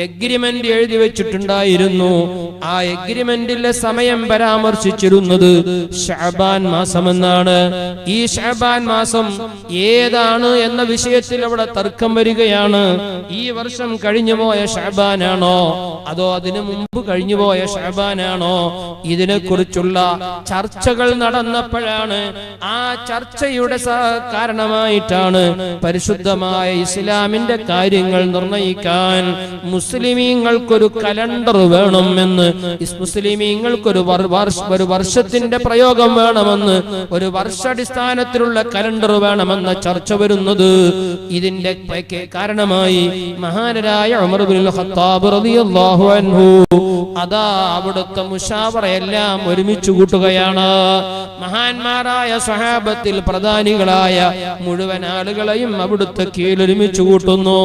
എഗ്രിമെന്റ് എഴുതി വെച്ചിട്ടുണ്ടായിരുന്നു. ആ എഗ്രിമെന്റിലെ സമയം പരാമർശിച്ചിരുന്നത് ശഅബാൻ മാസമെന്നാണ്. ഈ ശഅബാൻ മാസം ഏതാണ് എന്ന വിഷയത്തിൽ അവിടെ തർക്കം വരികയാണ്. ഈ വർഷം കഴിഞ്ഞുപോയ ശഅബാനാണോ അതോ അതിനു മുമ്പ് കഴിഞ്ഞുപോയ ശഅബാനാണോ? ഇതിനെക്കുറിച്ചുള്ള ചർച്ചകൾ നടന്നപ്പോഴാണ്, ആ ചർച്ചയുടെ കാരണമായിട്ടാണ് പരിശുദ്ധമായ ഇസ്ലാമിന്റെ കാര്യങ്ങൾ നിർണയിക്കാൻ മുസ്ലിമീങ്ങൾക്കൊരു കലണ്ടർ വേണമെന്ന്, മുസ്ലിമീങ്ങൾക്കൊരു വർഷത്തിന്റെ പ്രയോഗം വേണമെന്ന്, ഒരു വർഷാടിസ്ഥാനത്തിലുള്ള കലണ്ടർ വേണമെന്ന ചർച്ച വരുന്നത്. ഇതിന്റെ കാരണമായി മഹാനരായ ഉമർ ഇബ്നുൽ ഖത്താബ് റളിയല്ലാഹു അൻഹു അതാ അവിടുത്തെ മുശാവറയെല്ലാം ഒരുമിച്ച് കൂട്ടുകയാണ്. മഹാന്മാരായ സ്വഹാബത്തിൽ പ്രധാനികളായ മുഴുവൻ ആളുകളെയും അവിടുത്തെ കീഴൊരുമിച്ച് കൂട്ടുന്നു.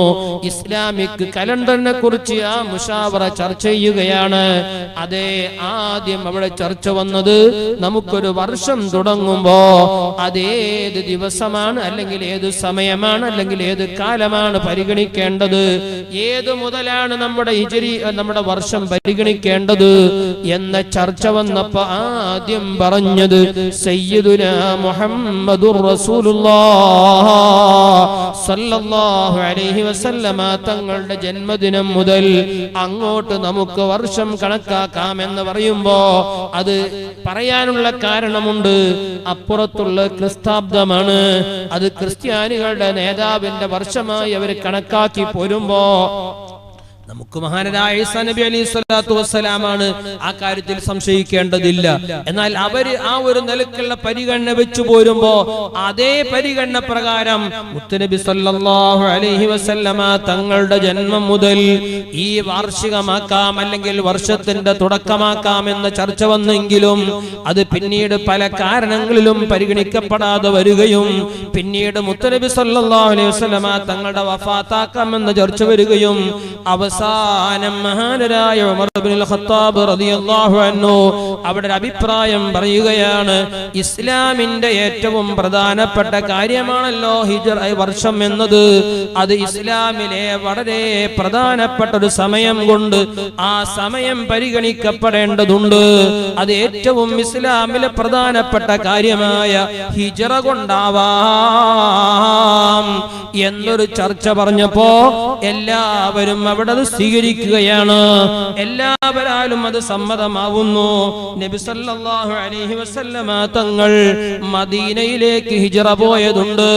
ഇസ്ലാമിക് കലണ്ടറിനെ കുറിച്ച് ആ മുശാവറ ചർച്ച ചെയ്യുകയാണ്. അതേ, ആദ്യം അവിടെ ചർച്ച വന്നത് നമുക്കൊരു വർഷം തുടങ്ങുമ്പോ അതേത് ദിവസമാണ്, അല്ലെങ്കിൽ ഏത് സമയമാണ്, അല്ലെങ്കിൽ ഏത് കാലമാണ് പരിഗണിക്കേണ്ടത്, ഏത് മുതലാണ് നമ്മുടെ വർഷം പരിഗണിക്കേണ്ടത് എന്ന ചർച്ച വന്നപ്പോ ആദ്യം പറഞ്ഞത് സയ്യിദുനാ മുഹമ്മദുർ റസൂലുള്ളാഹ് സല്ലല്ലാഹു അലൈഹി വസല്ലമ തങ്ങളുടെ ജന്മദിനം മുതൽ അങ്ങോട്ട് നമുക്ക് വർഷം കണക്കാക്കാമെന്ന് പറയുമ്പോ അത് പറയാനുള്ള കാരണമുണ്ട്. അപ്പുറത്തുള്ള ക്രിസ്താബ്ദമാണ്. അത് ക്രിസ്ത്യാനികളുടെ നേതാവിന്റെ വർഷമായി അവർ കണക്കാക്കി പോരുമ്പോ നമുക്ക് മഹാനരായ ഈസാ നബി അലൈഹി സ്വലാത്തു വസ്സലാമാണ് ആ കാര്യത്തിൽ സംശയിക്കേണ്ടതില്ല. എന്നാൽ അവര് ആ ഒരു നിലക്കുള്ള പരിഗണന വെച്ചു പോരുമ്പോ അതേ പരിഗണന പ്രകാരം മുത്തുനബി സല്ലല്ലാഹു അലൈഹി വസല്ലമ തങ്ങളുടെ ജന്മം മുതൽ ഈ വാർഷികമാക്കാം, അല്ലെങ്കിൽ വർഷത്തിന്റെ തുടക്കമാക്കാം എന്ന ചർച്ച വന്നെങ്കിലും അത് പിന്നീട് പല കാരണങ്ങളിലും പരിഗണിക്കപ്പെടാതെ വരികയും പിന്നീട് മുത്തുനബി സല്ലല്ലാഹു അലൈഹി വസല്ലമ തങ്ങളുടെ വഫാത്താക്കാം എന്ന ചർച്ച വരികയും അവസാനം മഹാനരായ ഉമർ ഇബ്നുൽ ഖത്താബ് റളിയല്ലാഹു അൻഹു അവിടെ അഭിപ്രായം പറയുകയാണ്, ഇസ്ലാമിന്റെ ഏറ്റവും പ്രധാനപ്പെട്ട കാര്യമാണല്ലോ ഹിജ്റ വർഷം എന്നത്. അത് ഇസ്ലാമിലെ വളരെ പ്രധാനപ്പെട്ട ഒരു സമയം കൊണ്ട് ആ സമയം പരിഗണിക്കപ്പെടേണ്ടതുണ്ട്. അത് ഏറ്റവും ഇസ്ലാമിലെ പ്രധാനപ്പെട്ട കാര്യമായ ഹിജ്റ കൊണ്ടാവാം. എന്നൊരു ചർച്ച പറഞ്ഞപ്പോ എല്ലാവരും അവിടെ അത് സ്വീകരിക്കുകയാണ്, എല്ലാവരാലും അത് സമ്മതമാവുന്നു. നബി സല്ലല്ലാഹു അലൈഹി വസല്ലമ തങ്ങൾ മദീനയിലേക്ക് ഹിജ്റ പോയതുണ്ട്.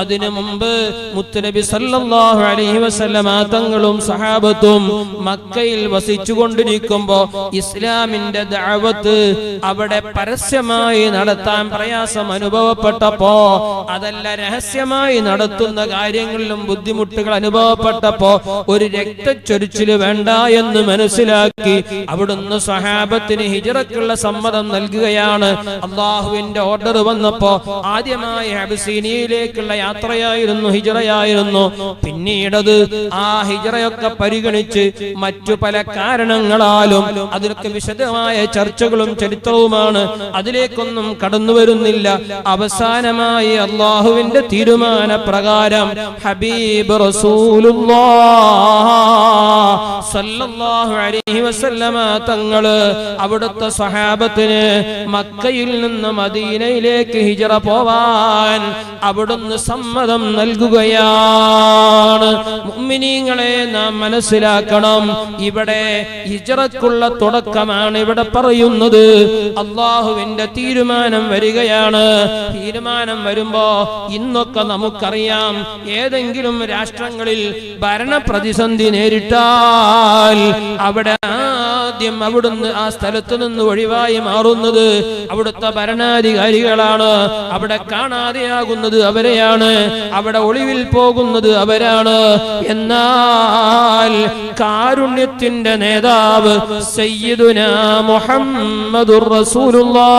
അതിനു മുമ്പ് മുത്തുനബി സല്ലല്ലാഹു അലൈഹി വസല്ലമ തങ്ങളും സഹാബത്തും മക്കയിൽ വസിച്ചുകൊണ്ടിരിക്കുമ്പോ ഇസ്ലാമിന്റെ ദഅവത്ത് അവിടെ പരസ്യമായി നടത്താൻ പ്രയാസം അനുഭവപ്പെട്ടപ്പോ, അതല്ല രഹസ്യമായി നടത്തുന്ന കാര്യങ്ങളിലും ബുദ്ധിമുട്ടുകൾ അനുഭവപ്പെട്ടപ്പോ ഒരു രക്തച്ചൊരിച്ചില് വേണ്ട എന്ന് മനസ്സിലാക്കി അവിടുന്ന് സഹാബത്തിന് ഹിജ്റക്കുള്ള സമ്മതം നൽകുകയാണ്. അള്ളാഹുവിന്റെ ഓർഡർ വന്നപ്പോ ആദ്യമായി അബിസീനിയയിലേക്കുള്ള യാത്രയായിരുന്നു, ഹിജ്റയായിരുന്നു. പിന്നീടത് ആ ഹിജ്റയൊക്കെ പരിഗണിച്ച് മറ്റു പല കാരണങ്ങളാലും അതിലൊക്കെ വിശദമായ ചർച്ചകളും ചരിത്രവുമാണ്, അതിലേക്കൊന്നും കടന്നു വരുന്നില്ല. അവസാനമായി അള്ളാഹുവിന്റെ തീരുമാന പ്രകാരം ഹബീബ് റസൂലുള്ളാഹ് സല്ലല്ലാഹു അലൈഹി വസല്ലമ തങ്ങള് അവിടുത്തെ സ്വഹാബത്തിന് മക്കയിൽ നിന്ന് മദീനയിലേക്ക് ഹിജ്റ പോവാൻ അവിടുന്ന് സമ്മതം നൽകുകയാണ്. മുഅ്മിനീങ്ങളെ നാം മനസ്സിലാക്കണം, ഇവിടെ ഹിജ്റക്കുള്ള തുടക്കമാണ് ഇവിടെ പറയുന്നത്. അള്ളാഹുവിന്റെ തീരുമാനം വരികയാണ്. തീരുമാനം വരുമ്പോ ഇന്നൊക്കെ നമുക്കറിയാം, ഏതെങ്കിലും രാഷ്ട്രങ്ങളിൽ ഭരണ പ്രതിസന്ധി നേരിട്ടാൽ അവിടെ ആദ്യം അവിടുന്ന് ആ സ്ഥലത്ത് നിന്ന് ഒഴിവായി മാറുന്നത് അവിടുത്തെ ഭരണാധികാരികളാണ്. അവിടെ കാണാതെയാകുന്നത് അവരെയാണ്, അവിടെ ഒളിവിൽ പോകുന്നത് അവരാണ്. എന്നാൽ കാരുണ്യത്തിന്റെ നേതാവ് സയ്യിദുനാ മുഹമ്മദുർ റസൂലുള്ളാഹ്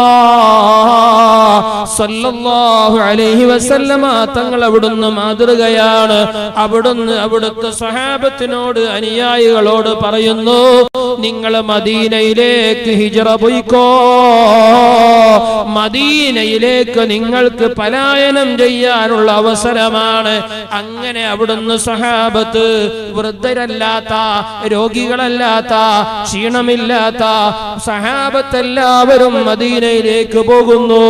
സല്ലല്ലാഹു അലൈഹി വസല്ലമ തങ്ങൾ അവിടുന്ന് മാതൃകയാണ്. അവിടുന്ന് അവിടുത്തെ സ്വഹാബത്തിനോട്, അനുയായികളോട് പറയുന്നു, നിങ്ങൾ മദീനയിലേക്ക് ഹിജ്റ പോയിക്കോ, മദീനയിലേക്ക് നിങ്ങൾക്ക് പലായനം ചെയ്യാനുള്ള അവസരമാണ്. അങ്ങനെ അവിടുന്ന് സ്വഹാബത്ത്, വൃദ്ധരല്ലാത്ത, രോഗികളല്ലാത്ത, ക്ഷീണമില്ലാത്ത സഹാബത്തെല്ലാവരും മദീനയിലേക്ക് പോകുന്നു.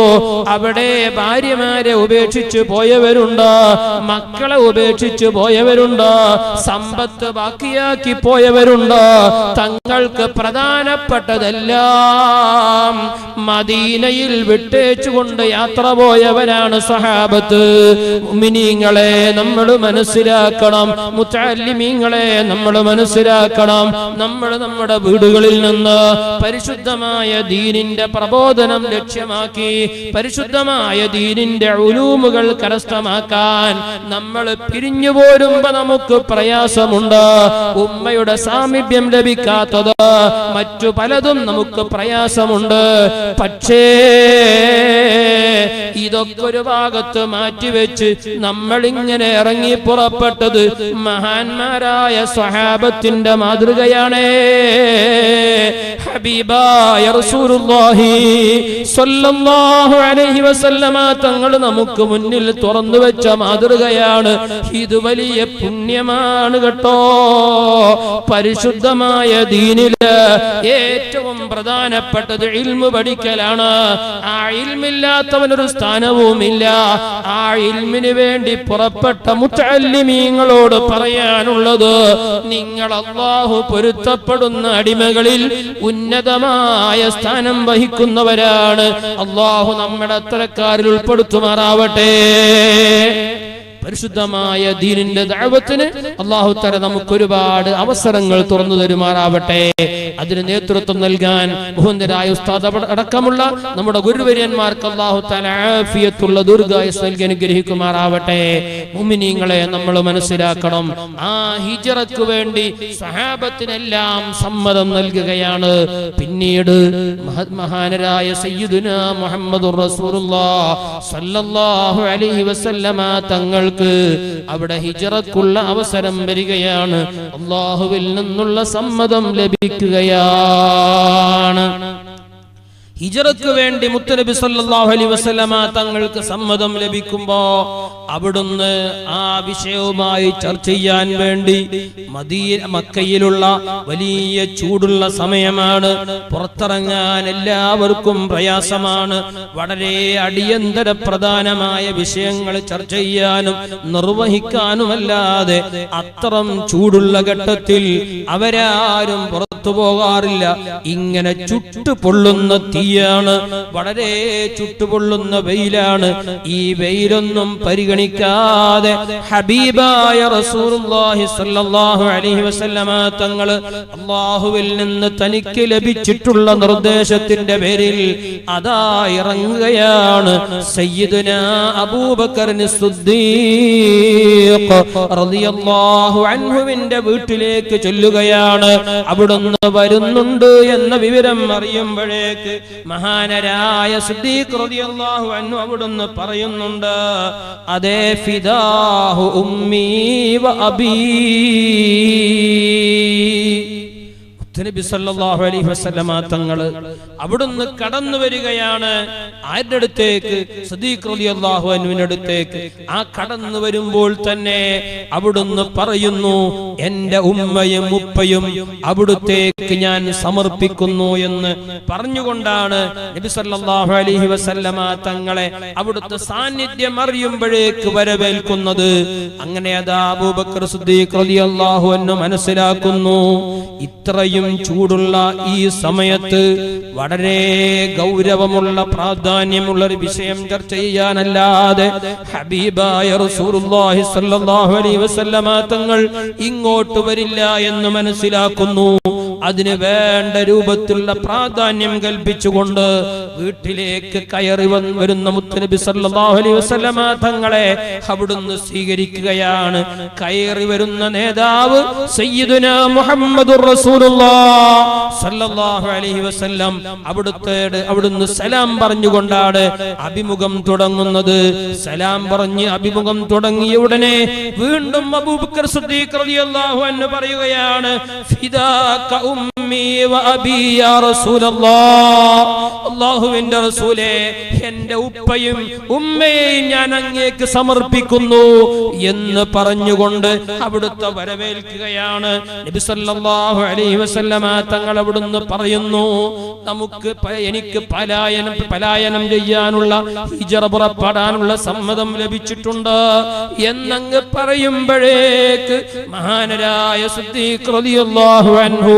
അവിടെ ഭാര്യമാരെ ഉപേക്ഷിച്ച് പോയവരുണ്ട്, മക്കളെ ഉപേക്ഷിച്ച് പോയവരുണ്ട്, സമ്പത്ത് ബാക്കിയാക്കി പോയവരുണ്ട്. തങ്ങൾക്ക് പ്രധാനപ്പെട്ടതെല്ലാം മദീനയിൽ വിട്ടേച്ചുകൊണ്ട് യാത്ര പോയവരാണ് സഹാബത്ത്. മുഅ്മിനീങ്ങളെ നമ്മൾ മനസ്സിലാക്കണം, മുതഅല്ലിമീങ്ങളെ നമ്മൾ മനസ്സിലാക്കണം. നമ്മൾ നമ്മുടെ വീടുകളിൽ നിന്ന് പരിശുദ്ധമായ ദീനിന്റെ പ്രബോധനം ലക്ഷ്യമാക്കി പരിശുദ്ധമായ ദീനിന്റെ ഉലൂമുകൾ കരസ്ഥമാക്കാൻ നമ്മൾ പിരിഞ്ഞു പോരുമ്പോ നമുക്ക് പ്രയാസമുണ്ട്. ഉമ്മയുടെ സാമീപ്യം ലഭിക്കാത്തത്, മറ്റു പലതും നമുക്ക് പ്രയാസമുണ്ട്. പക്ഷേ ഇതൊക്കെ ഒരു ഭാഗത്ത് മാറ്റിവെച്ച് നമ്മളിങ്ങനെ ഇറങ്ങി പുറപ്പെട്ടത് മഹാന്മാരായ സ്വഹാബത്തിന്റെ മാതൃകയാണ്. ഹബീബായ റസൂലുള്ളാഹി സ്വല്ലല്ലാഹു അലൈഹി വസല്ലമ തങ്ങൾ നമുക്ക് മുന്നിൽ തുറന്നു വെച്ച മാതൃകയാണ്. ഇത് വലിയ പുണ്യമാണ് കേട്ടോ. പരിശുദ്ധമായ ദീനില് ഏറ്റവും പ്രധാനപ്പെട്ടത് ഇൽമു പഠിക്കലാണ്. ആ ഇൽമില്ലാത്തവനൊരു സ്ഥാനവുമില്ല. ആ ഇൽമിന് വേണ്ടി പുറപ്പെട്ട മുതഅല്ലിമീങ്ങളോട് പറയാനുള്ളത്, നിങ്ങൾ അല്ലാഹു പൊരുത്തപ്പെടുന്ന അടിമകളിൽ ഉന്നതമായ സ്ഥാനം വഹിക്കുന്നവരാണ്. അല്ലാഹു നമ്മുടെ അത്തരക്കാരിൽ ഉൾപ്പെടുത്തുമാറാവട്ടെ. പരിശുദ്ധമായ ദീനിന്റെ ദഅവത്തിന് അല്ലാഹു തആല നമുക്ക് ഒരുപാട് അവസരങ്ങൾ തുറന്നു തരുമാറാവട്ടെ. അതിന് നേതൃത്വം നൽകാൻ ബഹുമാന്യരായ ഉസ്താദ് അടക്കമുള്ള നമ്മുടെ ഗുരുവര്യന്മാർക്ക് അല്ലാഹു തആല ആഫിയത്തുള്ള ദീർഘായുസ്സ് നൽകി അനുഗ്രഹിക്കുമാറാവട്ടെ. മുഅ്മിനീങ്ങളെ നമ്മൾ മനസ്സിലാക്കണം, ആ ഹിജ്റക്ക് വേണ്ടി സഹാബത്തിനെല്ലാം സമ്മതം നൽകുകയാണ്. പിന്നീട് മഹാനരായ സയ്യിദുനാ മുഹമ്മദുർ റസൂലുള്ളാഹി സ്വല്ലല്ലാഹു അലൈഹി വസല്ലമ തങ്ങൾ അവിടെ ഹിജ്റക്കുള്ള അവസരം വരികയാണ്. അല്ലാഹുവിൽ നിന്നുള്ള സമ്മതം ലഭിക്കുകയാണ്. ഹിജറക്ക് വേണ്ടി മുത്തനബി സല്ലല്ലാഹു അലൈഹി വസല്ലമ തങ്ങൾക്ക് സമ്മതം ലഭിക്കുമ്പോ അവിടുന്ന് ആ വിഷയവുമായി ചർച്ച ചെയ്യാൻ വേണ്ടി മക്കയിലുള്ള വലിയ ചൂടുള്ള സമയമാണ്. പുറത്തിറങ്ങാൻ എല്ലാവർക്കും പ്രയാസമാണ്. വളരെ അടിയന്തര പ്രധാനമായ വിഷയങ്ങൾ ചർച്ച ചെയ്യാനും നിർവഹിക്കാനുമല്ലാതെ അത്തരം ചൂടുള്ള ഘട്ടത്തിൽ അവരാരും പുറത്തു പോകാറില്ല. ഇങ്ങനെ ചുട്ടുപൊള്ളുന്ന തീയാണ്, വളരെ ചുട്ടുപൊള്ളുന്ന വെയിലാണ്. ഈ വെയിലൊന്നും പരിഗണിക്കാതെ ഹബീബായ റസൂലുള്ളാഹി സ്വല്ലല്ലാഹു അലൈഹി വസല്ലമ തങ്ങൾ അല്ലാഹുവിൽ നിന്ന് തനിക്ക് ലഭിച്ചിട്ടുള്ള നിർദ്ദേശത്തിന്റെ പേരിൽ അതാ ഇറങ്ങുകയാണ്. സയ്യിദുനാ അബൂബക്കർ സിദ്ദീഖ് റളിയല്ലാഹു അൻഹുവിന്റെ വീട്ടിലേക്ക് ചൊല്ലുകയാണ്. അവിടുന്ന് വരുന്നുണ്ട് എന്ന വിവരം അറിയുമ്പോഴേക്ക് മഹാനരായ സിദ്ദീഖ് റളിയല്ലാഹു അൻഹു അവിടുന്ന് പറയുന്നുണ്ട്, അതേ ഫിദാഹു ഉമ്മീ വ അബീ. നബി സല്ലല്ലാഹു അലൈഹി വസല്ലമ തങ്ങൾ അവിടുന്ന് കടന്നു വരികയാണ്. ആരുടെ അടുത്തേക്ക്? സിദ്ദീഖ് റളിയല്ലാഹു അൻഹുവിന്റെ അടുത്തേക്ക്. ആ കടന്നു വരുമ്പോൾ തന്നെ അവിടുന്ന് പറയുന്നു, എന്റെ ഉമ്മയും ഉപ്പയും അവിടുത്തേക്ക് ഞാൻ സമർപ്പിക്കുന്നു എന്ന് പറഞ്ഞുകൊണ്ടാണ് നബി സല്ലല്ലാഹു അലൈഹി വസല്ലമ തങ്ങളെ അവിടുത്തെ സാന്നിധ്യം അറിയുമ്പോഴേക്ക് വരവേൽക്കുന്നത്. അങ്ങനെ അതാ അബൂബക്കർ സിദ്ദീഖ് റളിയല്ലാഹു അൻഹു മനസ്സിലാക്കുന്നു, ഇത്രയും ചൂടുള്ള ഈ സമയത്ത് വളരെ ഗൗരവമുള്ള പ്രാധാന്യമുള്ള ഒരു വിഷയം ചർച്ച ചെയ്യാനല്ലാതെ ഹബീബായ റസൂലുള്ളാഹി സ്വല്ലല്ലാഹു അലൈഹി വസല്ലമ തങ്ങൾ ഇങ്ങോട്ട് വരില്ല എന്ന് മനസ്സിലാക്കുന്നു. അതിന് വേണ്ട രൂപത്തിലുള്ള പ്രാധാന്യം കൽപ്പിച്ചുകൊണ്ട് വീട്ടിലേക്ക് കയറി വരുന്ന മുത്തനബി സല്ലല്ലാഹു അലൈഹി വസല്ലമ തങ്ങളെ അവിടുന്ന് സ്വീകരിക്കുകയാണ്. കയറി വരുന്ന നേതാവ് സയ്യിദുനാ മുഹമ്മദുർ റസൂലുള്ളാഹി സല്ലല്ലാഹു അലൈഹി വസല്ലം അവിടുന്ന് സലാം പറഞ്ഞുകൊണ്ടാണ് അഭിമുഖം തുടങ്ങുന്നത്. സലാം പറഞ്ഞ് അഭിമുഖം തുടങ്ങിയ ഉടനെ വീണ്ടും അബൂബക്കർ സിദ്ദീഖ് റളിയല്ലാഹു അൻഹു പറയുകയാണ്, ഫിദാക ഉമ്മി വ അബീ യാ റസൂലല്ലാഹ്. അല്ലാഹുവിന്റെ റസൂലേ, എന്റെ ഉപ്പയും ഉമ്മയെയും ഞാൻ അങ്ങേക്ക് സമർപ്പിക്കുന്നു എന്ന് പറഞ്ഞുകൊണ്ട് അവിടുത്തെ വരവേൽക്കുകയാണ്. നബി സല്ലല്ലാഹു അലൈഹി വസല്ലമ തങ്ങൾ അവിടുന്ന് പറയുന്നു, എനിക്ക് പലായനം ചെയ്യാനുള്ള ഹിജ്റ പുറപ്പെടാനുള്ള സമ്മതം ലഭിച്ചിട്ടുണ്ട് എന്നങ്ങ് പറയുമ്പോഴേക്ക് മഹാനരായ സിദ്ദീഖ് റളിയല്ലാഹു അൻഹു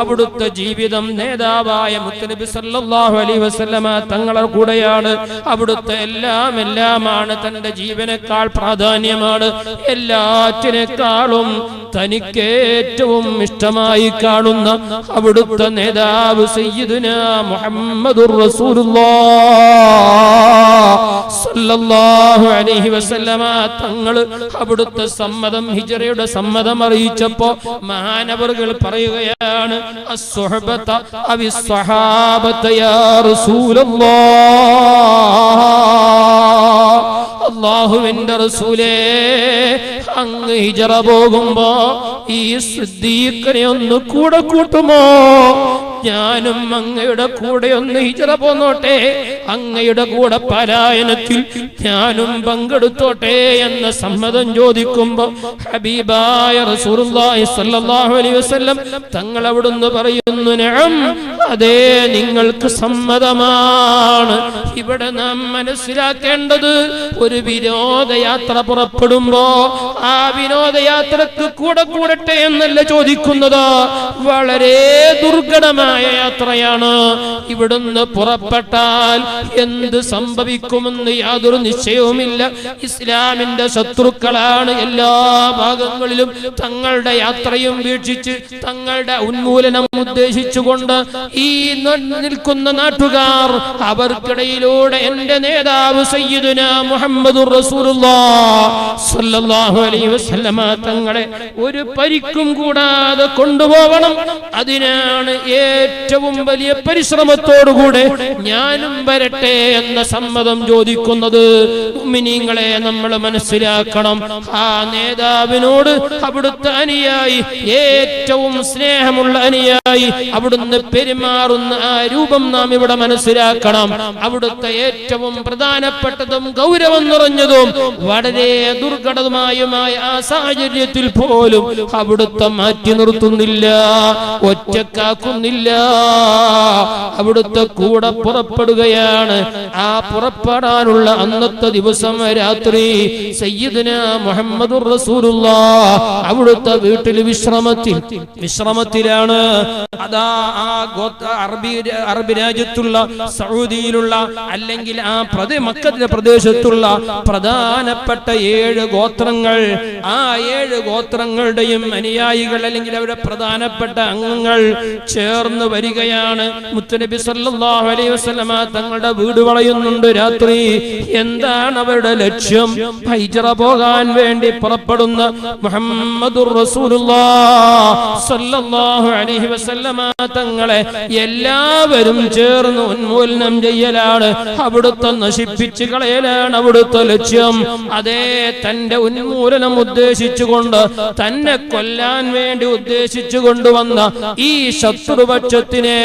അവിടുത്തെ ജീവിതം നേതാവായ മുത്തനബി സല്ലല്ലാഹു അലൈഹി വസല്ലമ തങ്ങളുടെ കൂടെയാണ്. അവിടുത്തെ എല്ലാമാണ് തന്റെ ജീവനേക്കാൾ പ്രാധാന്യമാണ്. എല്ലാറ്റിനേക്കാളും തനിക്ക് ഏറ്റവും ഇഷ്ടമായി കാണുന്ന അവിടുത്തെ നേതാവ് സയ്യിദുനാ മുഹമ്മദുർ റസൂലുള്ളാഹി സല്ലല്ലാഹു അലൈഹി വസല്ലമ തങ്ങൾ അവിടുത്തെ സമ്മതം, ഹിജ്റയുടെ സമ്മതം അറിയിച്ചപ്പോ മഹാനവറുകൾ പറയുകയാണ്, അസ്സുഹബത അവിസ് സ്വഹാബത യാ റസൂലല്ലാഹ്. അല്ലാഹുവിന്റെ റസൂലേ, അങ്ങ് ഹിജ്റ പോകുമ്പോ ഈ സിദ്ദീഖിനെ ഒന്ന് കൂടെ കൂട്ടുമോ? ഞാനും അങ്ങയുടെ കൂടെ ഒന്ന് ഹിജ്റ പോന്നോട്ടെ, അങ്ങയുടെ കൂടെ പലായനത്തിൽ ഞാനും പങ്കെടുത്തോട്ടെ എന്ന സമ്മതം ചോദിക്കുമ്പോ ഹബീബായ റസൂലുള്ളാഹി സ്വല്ലല്ലാഹു അലൈഹി വസല്ലം തങ്ങൾ അവിടുന്ന് പറയുന്നു, നഅം, അതേ, നിങ്ങൾക്ക് സമ്മതമാണ്. ഇവിടെ നാം മനസ്സിലാക്കേണ്ടത്, ഒരു വിനോദയാത്ര പുറപ്പെടുമ്പോ ആ വിനോദയാത്രക്ക് കൂടട്ടെ എന്നല്ല ചോദിക്കുന്നത്. വളരെ ദുർഘടമായ യാത്രയാണ്. ഇവിടുന്ന് പുറപ്പെട്ടാൽ എന്ത് സംഭവിക്കുമെന്ന് യാതൊരു നിശ്ചയവുമില്ല. ഇസ്ലാമിന്റെ ശത്രുക്കളാണ് എല്ലാ ഭാഗങ്ങളിലും തങ്ങളുടെ യാത്രയും വീക്ഷിച്ച് തങ്ങളുടെ ഉന്മൂലനം ഉദ്ദേശിച്ചുകൊണ്ട് ഈ നിൽക്കുന്ന നാട്ടുകാർ, അവർക്കിടയിലൂടെ എന്റെ നേതാവ് സയ്യിദുനാ മുഹമ്മദുർ റസൂലുള്ളാഹി സ്വല്ലല്ലാഹു അലൈഹി വസല്ലമ തങ്ങളെ ഒരു പരിക്കും കൂടാതെ കൊണ്ടുപോകണം. അതിനാണ് ഏറ്റവും വലിയ പരിശ്രമത്തോടുകൂടെ ഞാനും വരട്ടെ എന്ന സമ്മതം ചോദിക്കുന്നത്. മുഅ്മിനീങ്ങളെ നമ്മൾ മനസ്സിലാക്കണം, ആ നേതാവിനോട് അവിടുത്തെ അനുയായി, ഏറ്റവും സ്നേഹമുള്ള അനുയായി അവിടുന്ന് പെരുമാറുന്ന ആ രൂപം നാം ഇവിടെ മനസ്സിലാക്കണം. അവിടുത്തെ ഏറ്റവും പ്രധാനപ്പെട്ടതും ഗൗരവം നിറഞ്ഞതും വളരെ ദുർഘടമായുമായ ആ സാഹചര്യത്തിൽ പോലും അവിടുത്തെ മാറ്റി നിർത്തുന്നില്ല, ഒറ്റക്കാക്കുന്നില്ല. അവിടുത്തെ കൂടെ പുറപ്പെടുകയാണ്. ആ പുറപ്പെടാനുള്ള അന്നത്തെ ദിവസം രാത്രി സയ്യിദുനാ മുഹമ്മദുർ റസൂലുള്ളാഹ് അവിടുത്തെ വീട്ടിൽ വിശ്രമത്തിലാണ്. അതാ ആ അറബി രാജ്യത്തുള്ള സൗദിയിലുള്ള അല്ലെങ്കിൽ ആ മക്കയുടെ പ്രദേശത്തുള്ള പ്രധാനപ്പെട്ട 7 ഗോത്രങ്ങൾ, ആ 7 ഗോത്രങ്ങളുടെയും അനുയായികൾ അല്ലെങ്കിൽ അവരുടെ പ്രധാനപ്പെട്ട അംഗങ്ങൾ ചേർന്ന് വരികയാണ്. മുത്തുനബി സല്ലല്ലാഹു അലൈഹി വസല്ലമ തങ്ങളുടെ വീട് വളയുന്നുണ്ട് രാത്രി. എന്താണ് അവരുടെ ലക്ഷ്യം? ഹിജ്റ പോകാൻ വേണ്ടി പുറപ്പെടുന്ന മുഹമ്മദുർ റസൂലുള്ളാഹ് സല്ലല്ലാഹു അലൈഹി വസല്ലമ തങ്ങളെ എല്ലാവരും ചേർന്ന് ഉന്മൂലനം ചെയ്യലാണ്, അവിടുത്തെ നശിപ്പിച്ചു കളയലാണ് അവിടുത്തെ ലക്ഷ്യം. അതേ, തന്റെ ഉന്മൂലനം ഉദ്ദേശിച്ചുകൊണ്ട്, തന്നെ കൊല്ലാൻ വേണ്ടി ഉദ്ദേശിച്ചു കൊണ്ടുവന്ന ഈ ശത്രുപക്ഷത്തിനെ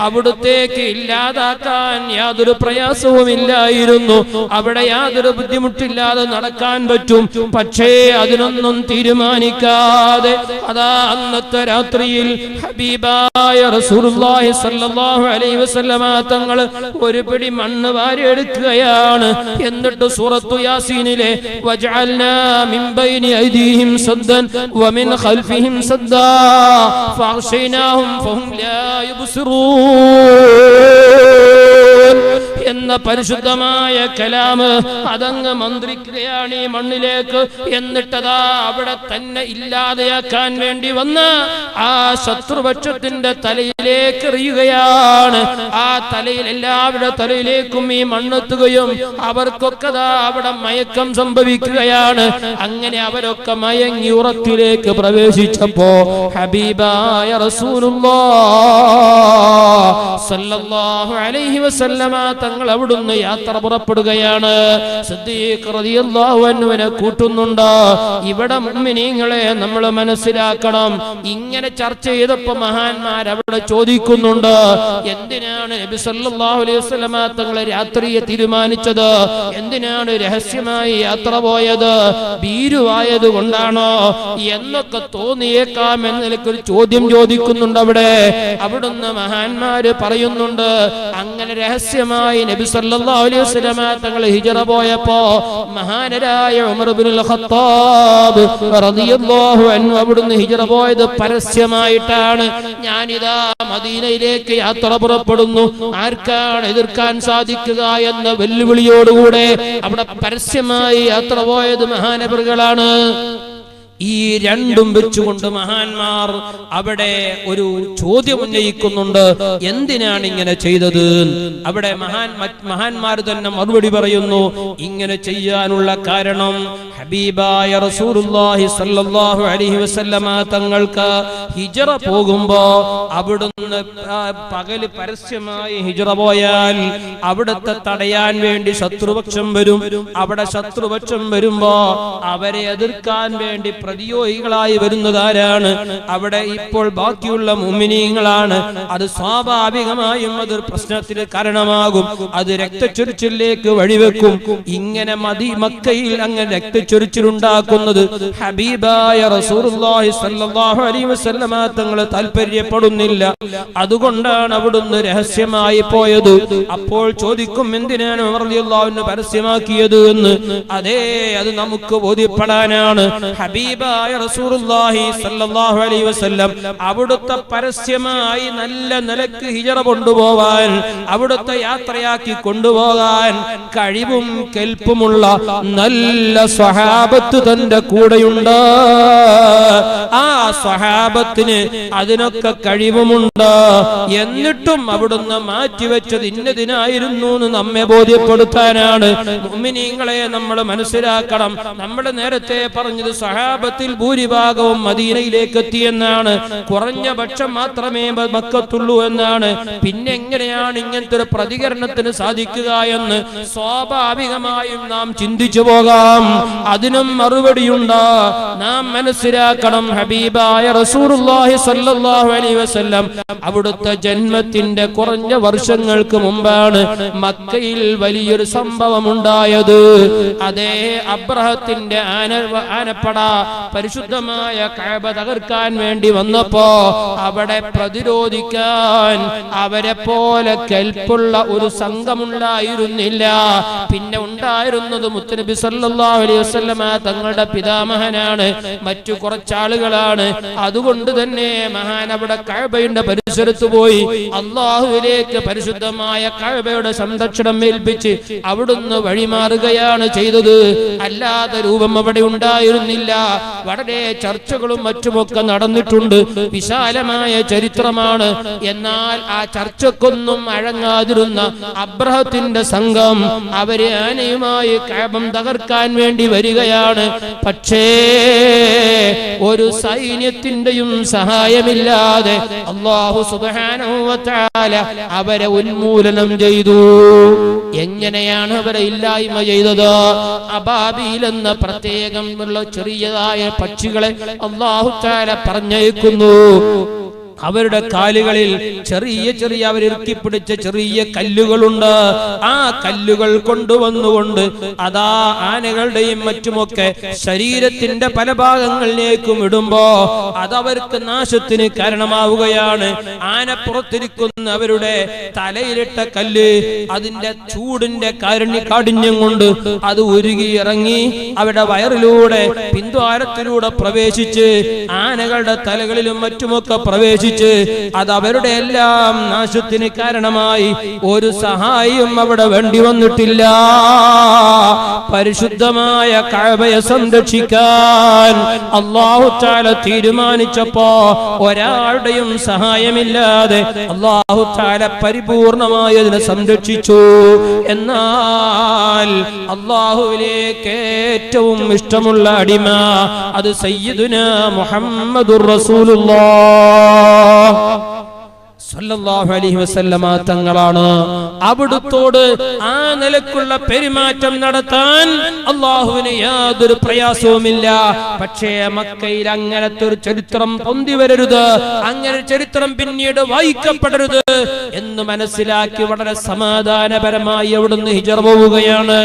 അവിടുത്തേക്ക് ഇല്ലാതാക്കാൻ യാതൊരു പ്രയാസവുമില്ലായിരുന്നു. അവിടെ യാതൊരു ബുദ്ധിമുട്ടില്ലാതെ നടക്കാൻ പറ്റും. പക്ഷേ അതിനൊന്നും തീരുമാനിക്കാതെ അതാ അന്നത്തെ രാത്രിയിൽ ഹബീബായ റസൂലുള്ളാഹി സ്വല്ലല്ലാഹു അലൈഹി വസല്ലമ തങ്ങൾ ഒരു പിടി മണ്ണ് വാരിയെടുക്കുകയാണ്. എന്നിട്ട് സൂറത്തു യാസീനിലെ വജഅൽനാ മിൻ ബൈനി ഐദീഹിം സദ്ദൻ വമിൻ ഖൽഫിഹിം സദ്ദാ ഫഅഗ്ശൈനാഹും ഫഹും ലാ യുബ്സിറൂൻ എന്ന പരിശുദ്ധമായ കലാം അതങ്ങ് മന്ത്രിക്കുകയാണ് ഈ മണ്ണിലേക്ക്. എന്നിട്ടതാ അവിടെ തന്നെ ഇല്ലാതെയാക്കാൻ വേണ്ടി വന്ന ആ ശത്രുപക്ഷത്തിന്റെ തലയിലേക്ക് എറിയുകയാണ്. ആ തലയിൽ എല്ലാവരുടെ തലയിലേക്കും ഈ മണ്ണെത്തുകയും അവർക്കൊക്കെ അവിടെ മയക്കം സംഭവിക്കുകയാണ്. അങ്ങനെ അവരൊക്കെ മയങ്ങി ഉറക്കിലേക്ക് പ്രവേശിച്ചപ്പോ ഹബീബായ റസൂലുള്ളാഹി സ്വല്ലല്ലാഹു അലൈഹി വസല്ലമ തങ്ങൾ അവിടുന്ന് യാത്ര പുറപ്പെടുകയാണ്. സിദ്ദീഖ് റളിയല്ലാഹു അൻഹുവിനെ കൂട്ടുന്നുണ്ട്. ഇവിടെ മുഅ്മിനീങ്ങളെ നമ്മൾ മനസ്സിലാക്കണം. ഇങ്ങനെ ചർച്ച ചെയ്തപ്പോൾ മഹാന്മാർ അവിടെ ചോദിക്കുന്നുണ്ട്, എന്തിനാണ് നബി സല്ലല്ലാഹു അലൈഹി വസല്ലമ തങ്ങൾ രാത്രിയെ തീരുമാനിച്ചത്? എന്തിനാണ് രഹസ്യമായി യാത്ര പോയത്? ഭീരുവായത് കൊണ്ടാണോ എന്നൊക്കെ തോന്നിയേക്കാം എന്ന നിലയ്ക്കൊരു ചോദ്യം ചോദിക്കുന്നുണ്ട് അവിടെ. അവിടുന്ന് മഹാന്മാര് പറയുന്നുണ്ട്, അങ്ങനെ രഹസ്യമായി നബി സല്ലല്ലാഹു അലൈഹി വസല്ലമ തങ്ങൾ ഹിജ്റ പോയപ്പോ മഹാനരായ ഉമർ ഇബ്നുൽ ഖത്താബ് റളിയല്ലാഹു അൻഹു അവിടുന്ന് ഹിജ്റ പോയത് പരസ്യമായിട്ടാണ്. ഞാനിതാ മദീനയിലേക്ക് യാത്ര പുറപ്പെടുന്നു, ആർക്കാണ് എതിർക്കാൻ സാധിക്കുക എന്ന വെല്ലുവിളിയോടുകൂടെ അവിടെ പരസ്യമായി യാത്ര പോയത് മഹാനവറുകളാണ്. ഈ രണ്ടും വെച്ചുകൊണ്ട് മഹാന്മാർ അവിടെ ഒരു ചോദ്യം ഉന്നയിക്കുന്നുണ്ട്, എന്തിനാണ് ഇങ്ങനെ ചെയ്തത്? അവിടെ മഹാന്മാർ തന്നെ മറുപടി പറയുന്നു, ഇങ്ങനെ ചെയ്യാനുള്ള കാരണം ഹബീബായ റസൂലുള്ളാഹി സ്വല്ലല്ലാഹു അലൈഹി വസല്ലമ തങ്ങൾക്ക് ഹിജ്റ പോകുമ്പോ അവിടുന്ന് പകല് പരസ്യമായി ഹിജ്റ പോയാൽ അവിടുത്തെ തടയാൻ വേണ്ടി ശത്രുപക്ഷം വരും. അവിടെ ശത്രുപക്ഷം വരുമ്പോ അവരെ എതിർക്കാൻ വേണ്ടി പ്രതിയോഗികളായി വരുന്നതാരാണ്? അവിടെ ഇപ്പോൾ ബാക്കിയുള്ള മുഅ്മിനീങ്ങളാണ്. അത് സ്വാഭാവികമായും അതൊരു പ്രശ്നത്തിന് കാരണമാകും, അത് രക്തച്ചൊരിച്ചിലേക്ക് വഴിവെക്കും. ഇങ്ങനെ മക്കയിൽ അങ്ങനെ രക്തച്ചൊരിച്ചിലുണ്ടാക്കുന്നത് ഹബീബായ റസൂലുള്ളാഹി സ്വല്ലല്ലാഹു അലൈഹി വസല്ലമ തങ്ങൾ താല്പര്യപ്പെടുന്നില്ല. അതുകൊണ്ടാണ് അവിടുന്ന് രഹസ്യമായി പോയത്. അപ്പോൾ ചോദിക്കും, എന്തിനാണ് ഉമർ റളിയല്ലാഹു അൻഹു പരസ്യമാക്കിയത് എന്ന്? അതേ, അത് നമുക്ക് ബോധ്യപ്പെടാനാണ്. ഹബീബായ റസൂലുള്ളാഹി സ്വല്ലല്ലാഹു അലൈഹി വസല്ലം അവിടുത്തെ പരസ്യമായി നല്ല നിലക്ക് ഹിജ്റ കൊണ്ടുപോവാൻ, അവിടുത്തെ യാത്രയാക്കി കൊണ്ടുപോകാൻ കഴിവും കെൽപ്പുമുള്ള നല്ല സ്വഹാബത്ത് തന്റെ കൂടെയുണ്ട്. ആ സ്വഹാബത്തിന് അതിനൊക്കെ കഴിവുമുണ്ട്. എന്നിട്ടും അവിടുന്ന് മാറ്റിവെച്ചത് ഇന്നതിനായിരുന്നു എന്ന് നമ്മെ ബോധ്യപ്പെടുത്താനാണ്. മുഅ്മിനീങ്ങളെ നമ്മൾ മനസ്സിലാക്കണം. നമ്മൾ നേരത്തെ പറഞ്ഞത് സ്വഹാബത്ത് സഹാബത്തിൽ ഭൂരിഭാഗവും മദീനയിലേക്ക് എത്തിയെന്നാണ്. കുറഞ്ഞ പക്ഷം മാത്രമേ മക്കത്തുള്ളൂ എന്നാണ്. പിന്നെ എങ്ങനെയാണ് ഇങ്ങനത്തെ ഒരു പ്രതികരണത്തിന് സാധിക്കുക എന്ന് സ്വാഭാവികമായും നാം ചിന്തിച്ചു പോകാം. അതിനും മറുപടിയുണ്ട്. നാം മനസ്സിലാക്കണം, ഹബീബായ റസൂലുള്ളാഹി സ്വല്ലല്ലാഹു അലൈഹി വസല്ലം അവിടുത്തെ ജന്മത്തിന്റെ കുറഞ്ഞ വർഷങ്ങൾക്ക് മുമ്പാണ് മക്കയിൽ വലിയൊരു സംഭവം ഉണ്ടായത്. അതേ അബ്രഹത്തിന്റെ ആനപ്പട പരിശുദ്ധമായ കഅബ തകർക്കാൻ വേണ്ടി വന്നപ്പോ അവിടെ പ്രതിരോധിക്കാൻ അവരെ പോലെ കെൽപ്പുള്ള ഒരു സംഘമുണ്ടായിരുന്നില്ല. പിന്നെ ഉണ്ടായിരുന്നത് മുത്തുനബി സല്ലല്ലാഹു അലൈഹി വസല്ലമ തങ്ങളുടെ പിതാമഹനാണ്, മറ്റു കുറച്ചാളുകളാണ്. അതുകൊണ്ട് തന്നെ മഹാൻ അവിടെ കഅബയുടെ പരിസരത്ത് പോയി അല്ലാഹുവിലേക്ക് പരിശുദ്ധമായ കഅബയുടെ സംരക്ഷണം ഏൽപ്പിച്ച് അവിടുന്ന് വഴിമാറുകയാണ് ചെയ്തത്. അല്ലാതെ രൂപം അവിടെ ഉണ്ടായിരുന്നില്ല. വളരെ ചർച്ചകളും മറ്റുമൊക്കെ നടന്നിട്ടുണ്ട്. വിശാലമായ ചരിത്രമാണ്. എന്നാൽ ആ ചർച്ചക്കൊന്നും അഴങ്ങാതിരുന്ന അബ്രഹത്തിന്റെ സംഘം അവര് ആനയുമായി കഅബം തകർക്കാൻ വേണ്ടി വരികയാണ്. പക്ഷേ ഒരു സൈന്യത്തിന്റെയും സഹായമില്ലാതെ അല്ലാഹു സുബ്ഹാനഹു വ തആല അവരെ ഉന്മൂലനം ചെയ്തു. എങ്ങനെയാണ് അവരെ ഇല്ലായ്മ ചെയ്തത്? അബാബീൽ എന്ന പ്രത്യേകം ഉള്ള ചെറിയതായ പക്ഷികളെ അല്ലാഹു തആല പറഞ്ഞയക്കുന്നു. അവരുടെ കാലുകളിൽ ചെറിയ ചെറിയ അവരിറക്കിപ്പിടിച്ച ചെറിയ കല്ലുകളുണ്ട്. ആ കല്ലുകൾ കൊണ്ടുവന്നുകൊണ്ട് അതാ ആനകളുടെയും മറ്റുമൊക്കെ ശരീരത്തിന്റെ പല ഭാഗങ്ങളിലേക്കും ഇടുമ്പോ അതവർക്ക് നാശത്തിന് കാരണമാവുകയാണ്. ആന പുറത്തിരിക്കുന്ന അവരുടെ തലയിലിട്ട കല്ല് അതിന്റെ ചൂടിന്റെ കാഠിന്യം കൊണ്ട് അത് ഉരുകി ഇറങ്ങി അവരുടെ വയറിലൂടെ പിന്ദ്വാരത്തിലൂടെ പ്രവേശിച്ച് ആനകളുടെ തലകളിലും മറ്റുമൊക്കെ പ്രവേശിച്ച് അത് അവരുടെ എല്ലാം നാശത്തിന് കാരണമായി. ഒരു സഹായം അവിടെ വേണ്ടി വന്നിട്ടില്ല. പരിശുദ്ധമായ കഅബയെ സംരക്ഷിക്കാൻ അല്ലാഹു തആല തീരുമാനിച്ചപ്പോ ഒരാളുടെയും സഹായമില്ലാതെ അല്ലാഹു തആല പരിപൂർണമായി അതിനെ സംരക്ഷിച്ചു. എന്നാൽ അല്ലാഹുവിലേക്ക് ഏറ്റവും ഇഷ്ടമുള്ള അടിമ അത് സയ്യിദുനാ മുഹമ്മദുർ റസൂലുള്ളാഹ് സല്ലല്ലാഹു അലൈഹി വസല്ലമ തങ്ങളാണ്. അവിടുത്തോട് ആ നിലക്കുള്ള പെരുമാറ്റം നടത്താൻ അല്ലാഹുവിന് യാതൊരു പ്രയാസവുമില്ല. പക്ഷേ മക്കയിൽ അങ്ങനത്തെ ഒരു ചരിത്രം പൊന്തി വരരുത്, അങ്ങനെ ചരിത്രം പിന്നീട് വായിക്കപ്പെടരുത് എന്ന് മനസ്സിലാക്കി വളരെ സമാധാനപരമായി അവിടുന്ന് ഹിജറ പോവുകയാണ്.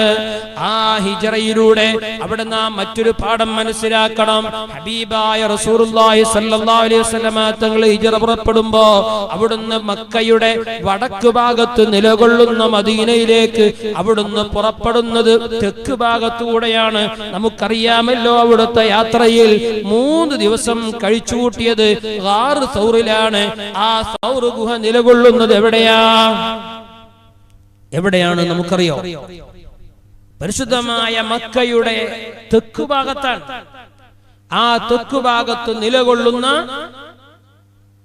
ആ ഹിജറയിലൂടെ അവിടെ നാം മറ്റൊരു പാഠം മനസ്സിലാക്കണം. ഹബീബായ റസൂലുള്ളാഹി സ്വല്ലല്ലാഹു അലൈഹി വസല്ലമ തങ്ങൾ ഹിജറ പുറപ്പെടുമ്പോ അവിടുന്ന് മക്കയുടെ വടക്ക് ഭാഗത്ത് നിലകൊള്ളുന്ന മദീനയിലേക്ക് അവിടുന്ന് പുറപ്പെടുന്നത് തെക്ക് ഭാഗത്തൂടെയാണ്. നമുക്കറിയാമല്ലോ അവിടുത്തെ യാത്രയിൽ 3 ദിവസം കഴിച്ചുകൂട്ടിയത് ഗാർ സൗറിലാണ്. ആ സൗർ ഗുഹ നിലകൊള്ളുന്നത് എവിടെയാണ് നമുക്കറിയോ? പരിശുദ്ധമായ മക്കയുടെ തെക്ക് ഭാഗത്താണ്. ആ തെക്ക് ഭാഗത്ത് നിലകൊള്ളുന്ന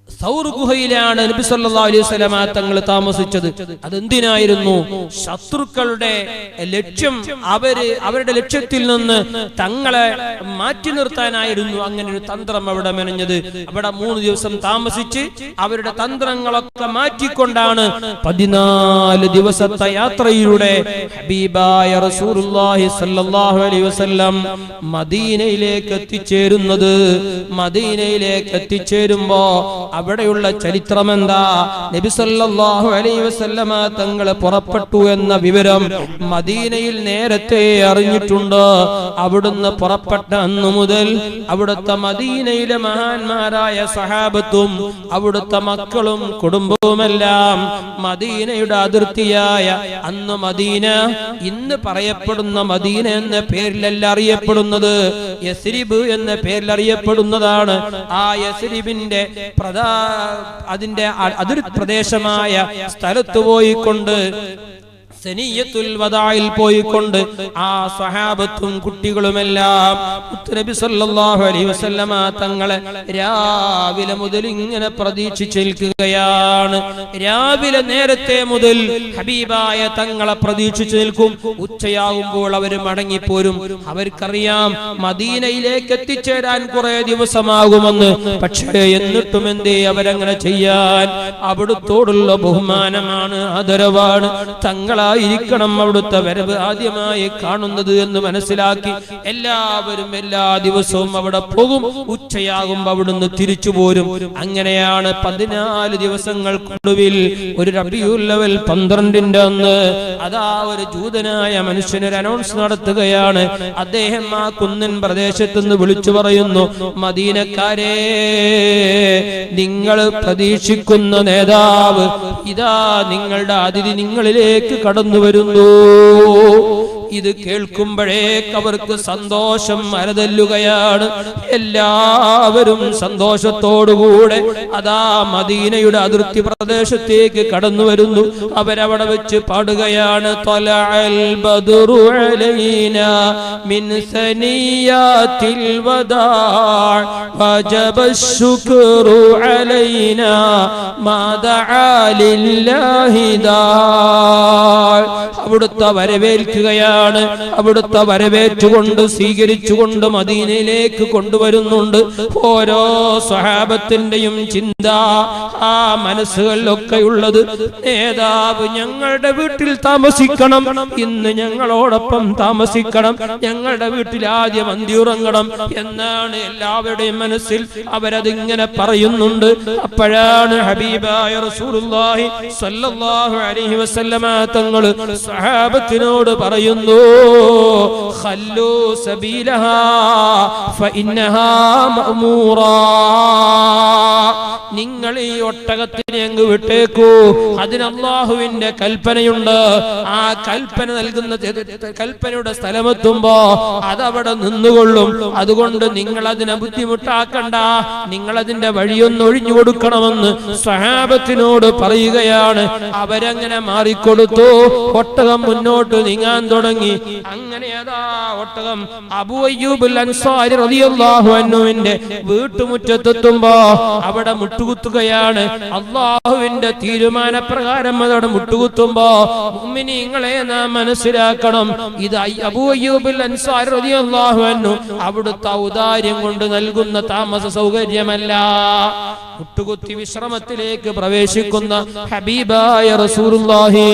സൗർ ഗുഹയിലാണ് നബി സല്ലല്ലാഹു അലൈഹി വസല്ലമ തങ്ങൾ താമസിച്ചത്. അതെന്തിനായിരുന്നു? ശത്രുക്കളുടെ ലക്ഷ്യം അവരുടെ ലക്ഷ്യത്തിൽ നിന്ന് തങ്ങളെ മാറ്റി നിർത്താനായിരുന്നു അങ്ങനെ ഒരു തന്ത്രം അവിടെ മെനഞ്ഞത്. അവിടെ 3 ദിവസം താമസിച്ച് അവരുടെ തന്ത്രങ്ങളൊക്കെ മാറ്റിക്കൊണ്ടാണ് 14 ദിവസത്തെ യാത്രയിലൂടെ ഹബീബായ റസൂലുള്ളാഹി സ്വല്ലല്ലാഹു അലൈഹി വസല്ലം മദീനയിലേക്ക് എത്തിച്ചേരുന്നത്. മദീനയിലേക്ക് എത്തിച്ചേരുമ്പോ അവിടെയുള്ള ചരിത്രം എന്താ? നബി സല്ലല്ലാഹു അലൈഹി വസല്ലമ തങ്ങൾ പുറപ്പെട്ടു എന്ന വിവരം മദീനയിൽ നേരത്തെ അറിഞ്ഞിട്ടുണ്ട്. അവിടുന്ന് പുറപ്പെട്ട അന്നു മുതൽ അവിടുത്തെ മദീനയിലെ മഹാന്മാരായ സഹാബത്തും അവിടുത്തെ മക്കളും കുടുംബവുമെല്ലാം മദീനയുടെ അതിർത്തിയായ അന്ന് മദീന, ഇന്ന് പറയപ്പെടുന്ന മദീന എന്ന പേരിലല്ല അറിയപ്പെടുന്നത്, യസ്രിബ് എന്ന പേരിൽ അറിയപ്പെടുന്നതാണ്. ആ യസ്രിബിന്റെ അതിന്റെ അതിർ പ്രദേശമായ സ്ഥലത്ത് പോയിക്കൊണ്ട് സനിയത്തുൽ വദായിൽ പോയിക്കൊണ്ട് ആ സ്വഹാബത്തും കുട്ടികളുമെല്ലാം നബി സല്ലല്ലാഹു അലൈഹി വസല്ലമ തങ്ങളെ രാവിലെ മുതൽ ഇങ്ങനെ പ്രതീക്ഷിച്ചു നിൽക്കുകയാണ്. രാവിലെ നേരത്തെ മുതൽ ഹബീബായ തങ്ങളെ പ്രതീക്ഷിച്ചു നിൽക്കും. ഉച്ചയാകുമ്പോൾ അവർ മടങ്ങിപ്പോരും. അവർക്കറിയാം മദീനയിലേക്ക് എത്തിച്ചേരാൻ കുറെ ദിവസമാകുമെന്ന്. പക്ഷേ എന്നിട്ടും എന്തേ അവരങ്ങനെ ചെയ്യാൻ? അവിടുത്തോടുള്ള ബഹുമാനമാണ്, ആദരവാണ്. തങ്ങളായിരിക്കണം അവിടുത്തെ വരവ് ആദ്യമായി കാണുന്നത് എന്ന് മനസ്സിലാക്കി എല്ലാവരും എല്ലാ ദിവസവും അവിടെ പോകും. ഉച്ചയാകുമ്പോൾ അവിടുന്ന് തിരിച്ചു പോരും. അങ്ങനെയാണ് 14 ദിവസങ്ങൾക്കൊടുവിൽ ഒരു റബീഉൽ അവൽ 12-ന്റെ അന്ന് അതാ ഒരു ജൂതനായ മനുഷ്യനൊരു അനൗൺസ് നടത്തുകയാണ്. അദ്ദേഹം ആ കുന്നൻ പ്രദേശത്തുനിന്ന് വിളിച്ചു പറയുന്നു, മദീനക്കാരെ, നിങ്ങൾ പ്രതീക്ഷിക്കുന്ന നേതാവ് ഇതാ, നിങ്ങളുടെ അതിഥി നിങ്ങളിലേക്ക് കടന്നു വരുന്നു. ഇത് കേൾക്കുമ്പോഴേക്ക് അവർക്ക് സന്തോഷം അരതല്ലുകയാണ്. എല്ലാവരും സന്തോഷത്തോടുകൂടെ അതാ മദീനയുടെ അതിർത്തി പ്രദേശത്തേക്ക് കടന്നു വരുന്നു. അവരവിടെ വെച്ച് പാടുകയാണ്, ത്വലഅൽ ബദ്റു അലൈനാ മിൻ സനിയാത്തിൽ വദാ വജബ ശുക്റു അലൈനാ മാ ദഅ ലില്ലാഹി ദാ. അവിടുത്തെ വരവേൽക്കുകയാണ്. അവിടുത്തെ വരവേറ്റുകൊണ്ട് സ്വീകരിച്ചുകൊണ്ട് മദീനയിലേക്ക് കൊണ്ടുവരുന്നുണ്ട്. ഓരോ സ്വഹാബത്തിന്റെയും ചിന്ത ആ മനസ്സുകളിലൊക്കെയുള്ളത്, നേതാവ് ഞങ്ങളുടെ വീട്ടിൽ താമസിക്കണം, ഇന്ന് ഞങ്ങളോടൊപ്പം താമസിക്കണം, ഞങ്ങളുടെ വീട്ടിൽ ആദ്യം അന്തിയുറങ്ങണം എന്നാണ് എല്ലാവരുടെയും മനസ്സിൽ. അവരതിങ്ങനെ പറയുന്നുണ്ട്. അപ്പോഴാണ് ഹബീബായ റസൂലുള്ളാഹി സ്വല്ലല്ലാഹു അലൈഹി വസല്ലമ തങ്ങൾ സ്വഹാബത്തിനോട് പറയുന്നു, ഖല്ലൂ സബീലഹാ ഫഇന്നഹാ മഅ്മൂറാ. നിങ്ങൾ ഈ ഒട്ടകത്തിനെ അങ്ങ് വിട്ടേക്കൂ, അതിന് അല്ലാഹുവിന്റെ കൽപ്പനയുണ്ട്. ആ കൽപ്പന നൽകുന്ന കൽപ്പനയുടെ സ്ഥലമെത്തുമ്പോ അതവിടെ നിന്നുകൊള്ളും. അതുകൊണ്ട് നിങ്ങൾ അതിനെ ബുദ്ധിമുട്ടാക്കണ്ട, നിങ്ങൾ അതിന്റെ വഴിയൊന്ന് ഒഴിഞ്ഞു കൊടുക്കണമെന്ന് സ്വഹാബത്തിനോട് പറയുകയാണ്. അവരങ്ങനെ മാറിക്കൊടുത്തു. ഒട്ടകം മുന്നോട്ട് നീങ്ങാൻ തുടങ്ങി. അങ്ങനെ അതാ ഒട്ടകം അബൂ അയ്യൂബുൽ അൻസാരി റളിയല്ലാഹു അൻഹുവിന്റെ വീട്ടുമുറ്റത്തെത്തുമ്പോ അവിടെ മുട്ടുകുത്തുകയാണ്. അല്ലാഹുവിന്റെ തീരുമാനപ്രകാരം അതവിടെ മുട്ടുകുത്തുമ്പോ മുഅ്മിനീങ്ങളെ നാം മനസ്സിലാക്കണം, ഇത് അബൂ അയ്യൂബുൽ അൻസാരി റളിയല്ലാഹു അൻഹു അവിടുത്തെ ഔദാര്യം കൊണ്ട് നൽകുന്ന താമസ സൗകര്യമല്ല. മുട്ടുകുത്തി വിശ്രമത്തിലേക്ക് പ്രവേശിക്കുന്ന ഹബീബായ റസൂലുള്ളാഹി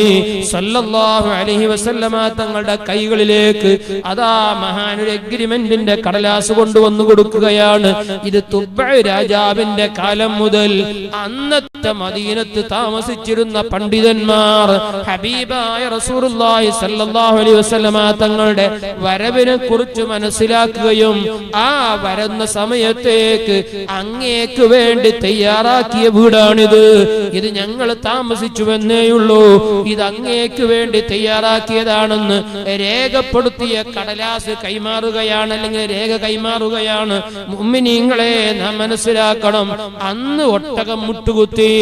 സ്വല്ലല്ലാഹു അലൈഹി വസല്ലമ തങ്ങളുടെ കൈകളിലേക്ക് അതാ മഹാനൊരു എഗ്രിമെന്റിന്റെ കടലാസ് കൊണ്ടുവന്നു കൊടുക്കുകയാണ്. ഇത് തുബ്ബ രാജാവിന്റെ കാലം മുതൽ അന്നത്തെ മദീനത്ത് താമസിച്ചിരുന്ന പണ്ഡിതന്മാർ ഹബീബായ റസൂലുള്ളാഹി സ്വല്ലല്ലാഹു അലൈഹി വസല്ലമ തങ്ങളുടെ വരവിനെ കുറിച്ച് മനസ്സിലാക്കുകയും ആ വരുന്ന സമയത്തേക്ക് അങ്ങേക്ക് വേണ്ടി തയ്യാറാക്കിയ വീടാണിത്, ഇത് ഞങ്ങൾ താമസിച്ചുവെന്നേയുള്ളൂ, ഇത് അങ്ങേക്ക് വേണ്ടി തയ്യാറാക്കിയതാണെന്ന് രേഖപ്പെടുത്തിയ കടലാസ് കൈമാറുകയാണ്, അല്ലെങ്കിൽ രേഖ കൈമാറുകയാണ്. മുഅ്മിനീങ്ങളെ നാം മനസ്സിലാക്കണം, അന്ന് ഒട്ടകം മുട്ടുകുത്തി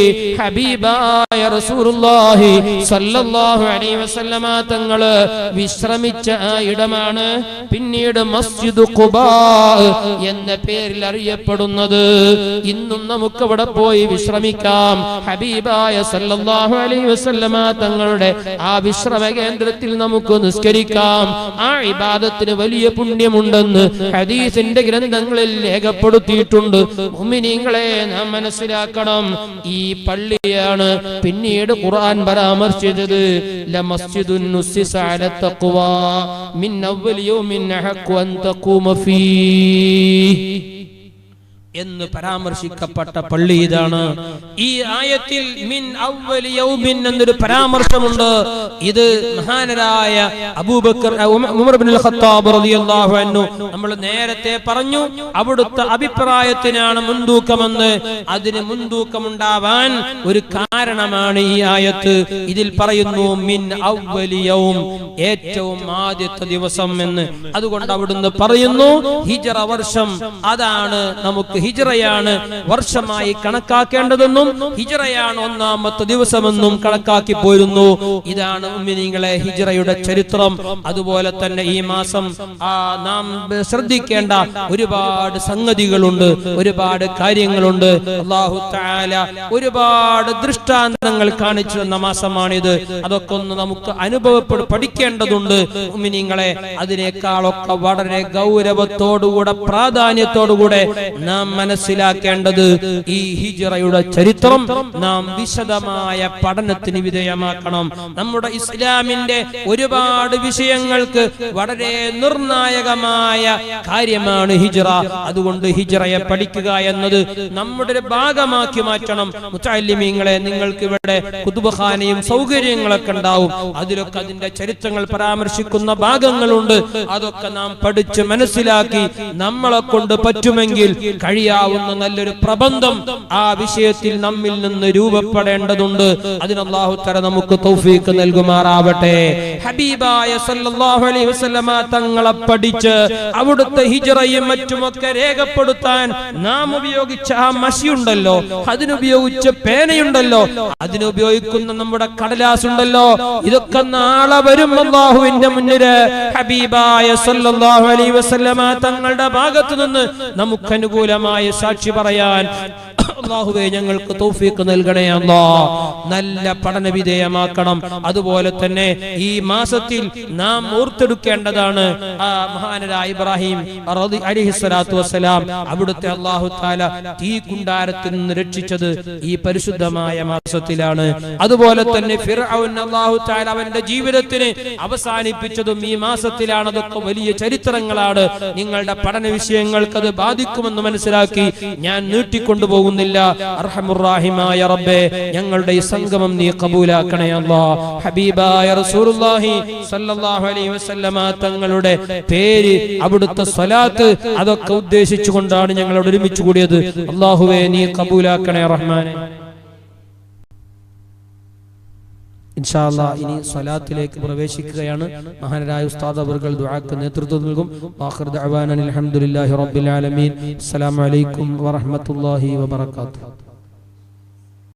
ഹബീബായ റസൂലുള്ളാഹി സ്വല്ലല്ലാഹു അലൈഹി വസല്ലമ തങ്ങള് വിശ്രമിച്ച ആ ഇടമാണ് പിന്നീട് മസ്ജിദ് ഖുബാ എന്ന പേരിൽ അറിയപ്പെടുന്നത്. ഇന്നും നമുക്ക് അവിടെ പോയി വിശ്രമിക്കാം. ഹബീബായ സല്ലല്ലാഹു അലൈഹി വസല്ലമ തങ്ങളുടെ ആ വിശ്രമ കേന്ദ്രത്തിൽ നമുക്ക് നിസ്കരിക്കാം. ആ ഇബാദത്തിന് വലിയ പുണ്യമുണ്ടെന്ന് ഹദീസിന്റെ ഗ്രന്ഥങ്ങളിൽ രേഖപ്പെടുത്തിയിട്ടുണ്ട്. മുഅ്മിനീങ്ങളെ നാം മനസ്സിലാക്കണം, ഈ പള്ളിയാണ് പിന്നീട് ഖുർആൻ പരാമർശിച്ചത്, ലമസ്ജിദുൻ നുസ്സിസ അല തഖ്വാ മിൻ അവ്വൽ യൗമിൻ അഹഖു അൻ തഖൂമ ഫീഹി എന്ന് പരാമർശിക്കപ്പെട്ട പള്ളി ഇതാണ്. ഈ ആയത്തിൽ മിൻ അവ്വൽ യൗമിൻ എന്നൊരു പരാമർശമുണ്ട്. ഇത് മഹാനരായ അബൂബക്കർ ഉമർ ഇബ്നുൽ ഖത്താബ് റളിയല്ലാഹു അൻഹു നമ്മൾ നേരത്തെ പറഞ്ഞു, അവിടുത്തെ അഭിപ്രായത്തിനാണ് മുൻതൂക്കമെന്ന്. അതിന് മുൻതൂക്കമുണ്ടാവാൻ ഒരു കാരണമാണ് ഈ ആയത്ത്. ഇതിൽ പറയുന്നു മിൻ അവ്വൽ യൗം, ഏറ്റവും ആദ്യത്തെ ദിവസം എന്ന്. അതുകൊണ്ട് അവിടുന്ന് പറയുന്നു ഹിജ്റ വർഷം, അതാണ് നമുക്ക് ഹിജ്റയാണ് വർഷമായി കണക്കാക്കേണ്ടതെന്നും ഹിജ്റയാണ് ഒന്നാമത്തെ ദിവസമെന്നും കണക്കാക്കി പോരുന്നു. ഇതാണ് മുഅ്മിനീങ്ങളെ ഹിജ്റയുടെ ചരിത്രം. അതുപോലെ തന്നെ ഈ മാസം നാം ശ്രദ്ധിക്കേണ്ട ഒരുപാട് സംഗതികളുണ്ട്, ഒരുപാട് കാര്യങ്ങളുണ്ട്. അല്ലാഹു തആല ഒരുപാട് ദൃഷ്ടാന്തങ്ങൾ കാണിച്ചു തന്ന മാസമാണിത്. അതൊക്കെ ഒന്ന് നമുക്ക് പഠിക്കേണ്ടതുണ്ട് മുഅ്മിനീങ്ങളെ. അതിനേക്കാളൊക്കെ വളരെ ഗൗരവത്തോടുകൂടെ പ്രാധാന്യത്തോടുകൂടെ നാം മനസ്സിലാക്കേണ്ടത് ഈ ഹിജ്റയുടെ ചരിത്രം നാം വിശദമായ പഠനത്തിന് വിധേയമാക്കണം. നമ്മുടെ ഇസ്ലാമിന്റെ ഒരുപാട് വിഷയങ്ങൾക്ക് വളരെ നിർണായകമായ കാര്യമാണ് ഹിജ്റ. അതുകൊണ്ട് ഹിജ്റയെ പഠിക്കുക എന്നത് നമ്മുടെ ഒരു ഭാഗമാക്കി മാറ്റണം. മുതഅല്ലിമീങ്ങളെ, നിങ്ങൾക്ക് ഇവിടെ കുതുബഖാനയും സൗകര്യങ്ങളൊക്കെ ഉണ്ടാവും. അതിലൊക്കെ അതിന്റെ ചരിത്രങ്ങൾ പരാമർശിക്കുന്ന ഭാഗങ്ങളുണ്ട്. അതൊക്കെ നാം പഠിച്ച് മനസ്സിലാക്കി നമ്മളെ കൊണ്ട് പറ്റുമെങ്കിൽ കഴിയാവുന്ന നല്ലൊരു പ്രബന്ധം ആ വിഷയത്തിൽ നമ്മിൽ നിന്ന് രൂപപ്പെടേണ്ടതുണ്ട്. അതിന് അല്ലാഹു തആല നമുക്ക് തൗഫീഖ് നൽകുമാറാവട്ടെ. ഹബീബായ സല്ലല്ലാഹു അലൈഹി വസല്ലമ തങ്ങളെ പഠിച്ച് അവിടുത്തെ ഹിജ്റയും മറ്റുമൊക്കെ രേഖപ്പെടുത്താൻ നാം ഉപയോഗിച്ച ആ മഷിയുണ്ടല്ലോ, അതിനുപയോഗിച്ച പേനയുണ്ടല്ലോ, അതിനുപയോഗിക്കുന്ന നമ്മുടെ കടലാസ് ഉണ്ടല്ലോ, ഇതൊക്കെ നാളെ വരും അല്ലാഹുവിന്റെ മുന്നിൽ ഹബീബായ സല്ലല്ലാഹു അലൈഹി വസല്ലമ തങ്ങളുടെ ഭാഗത്തു നിന്ന് നമുക്ക് അനുകൂലമായ സാക്ഷി പറയാൻ അല്ലാഹുവേ ഞങ്ങൾക്ക് തൗഫീഖ് നൽകണേ അല്ലാഹ്. നല്ല പഠന വിധേയമാക്കണം. അതുപോലെ തന്നെ ഈ മാസത്തിൽ നാം ഓർത്തെടുക്കേണ്ടതാണ് മഹാനായ ഇബ്രാഹിം അലൈഹിസ്സലാത്തു വസ്സലാം അവിടുത്തെ അല്ലാഹു തആല തീ കുണ്ടാരത്തിൽ നിന്ന് രക്ഷിച്ചത് ഈ പരിശുദ്ധമായ മാസത്തിലാണ്. അതുപോലെ തന്നെ ഫിർഔൻ അല്ലാഹു തആല അവന്റെ ജീവിതത്തിന് അവസാനിപ്പിച്ചതും ഈ മാസത്തിലാണ്. അതൊക്കെ വലിയ ചരിത്രങ്ങളാണ്. നിങ്ങളുടെ പഠന വിഷയങ്ങൾക്ക് അത് ബാധിക്കുമെന്ന് മനസ്സിലാക്കി ഞാൻ നീട്ടിക്കൊണ്ടുപോകുന്നില്ല. അർഹമുർ-റഹീമായ റബ്ബേ, ഞങ്ങളുടെ ഈ സംഗമം നീ കബൂലാക്കണേ അല്ലാഹ്. ഹബീബായ റസൂലുള്ളാഹി സ്വല്ലല്ലാഹു അലൈഹി വസല്ലമ തങ്ങളുടെ പേര്, അവിടുത്തെ സ്വലാത്ത്, അതൊക്കെ ഉദ്ദേശിച്ചുകൊണ്ടാണ് ഞങ്ങൾ ഒരുമിച്ച് കൂടിയത്. അല്ലാഹുവേ നീ കബൂലാക്കണേ റഹ്മാനെ. ഇൻഷാ അല്ലാഹ് ഇനി സ്വലാത്തിലേക്ക് പ്രവേശിക്കുകയാണ്. മഹാനായ ഉസ്താദ് അവർകൾ ദുആക്ക് നേതൃത്വം നൽകും. ആഖിർ ദഅവാന അൽഹംദുലില്ലാഹി റബ്ബിൽ ആലമീൻ. അസ്സലാമു അലൈക്കും വറഹ്മത്തുള്ളാഹി വബറകാതുഹു.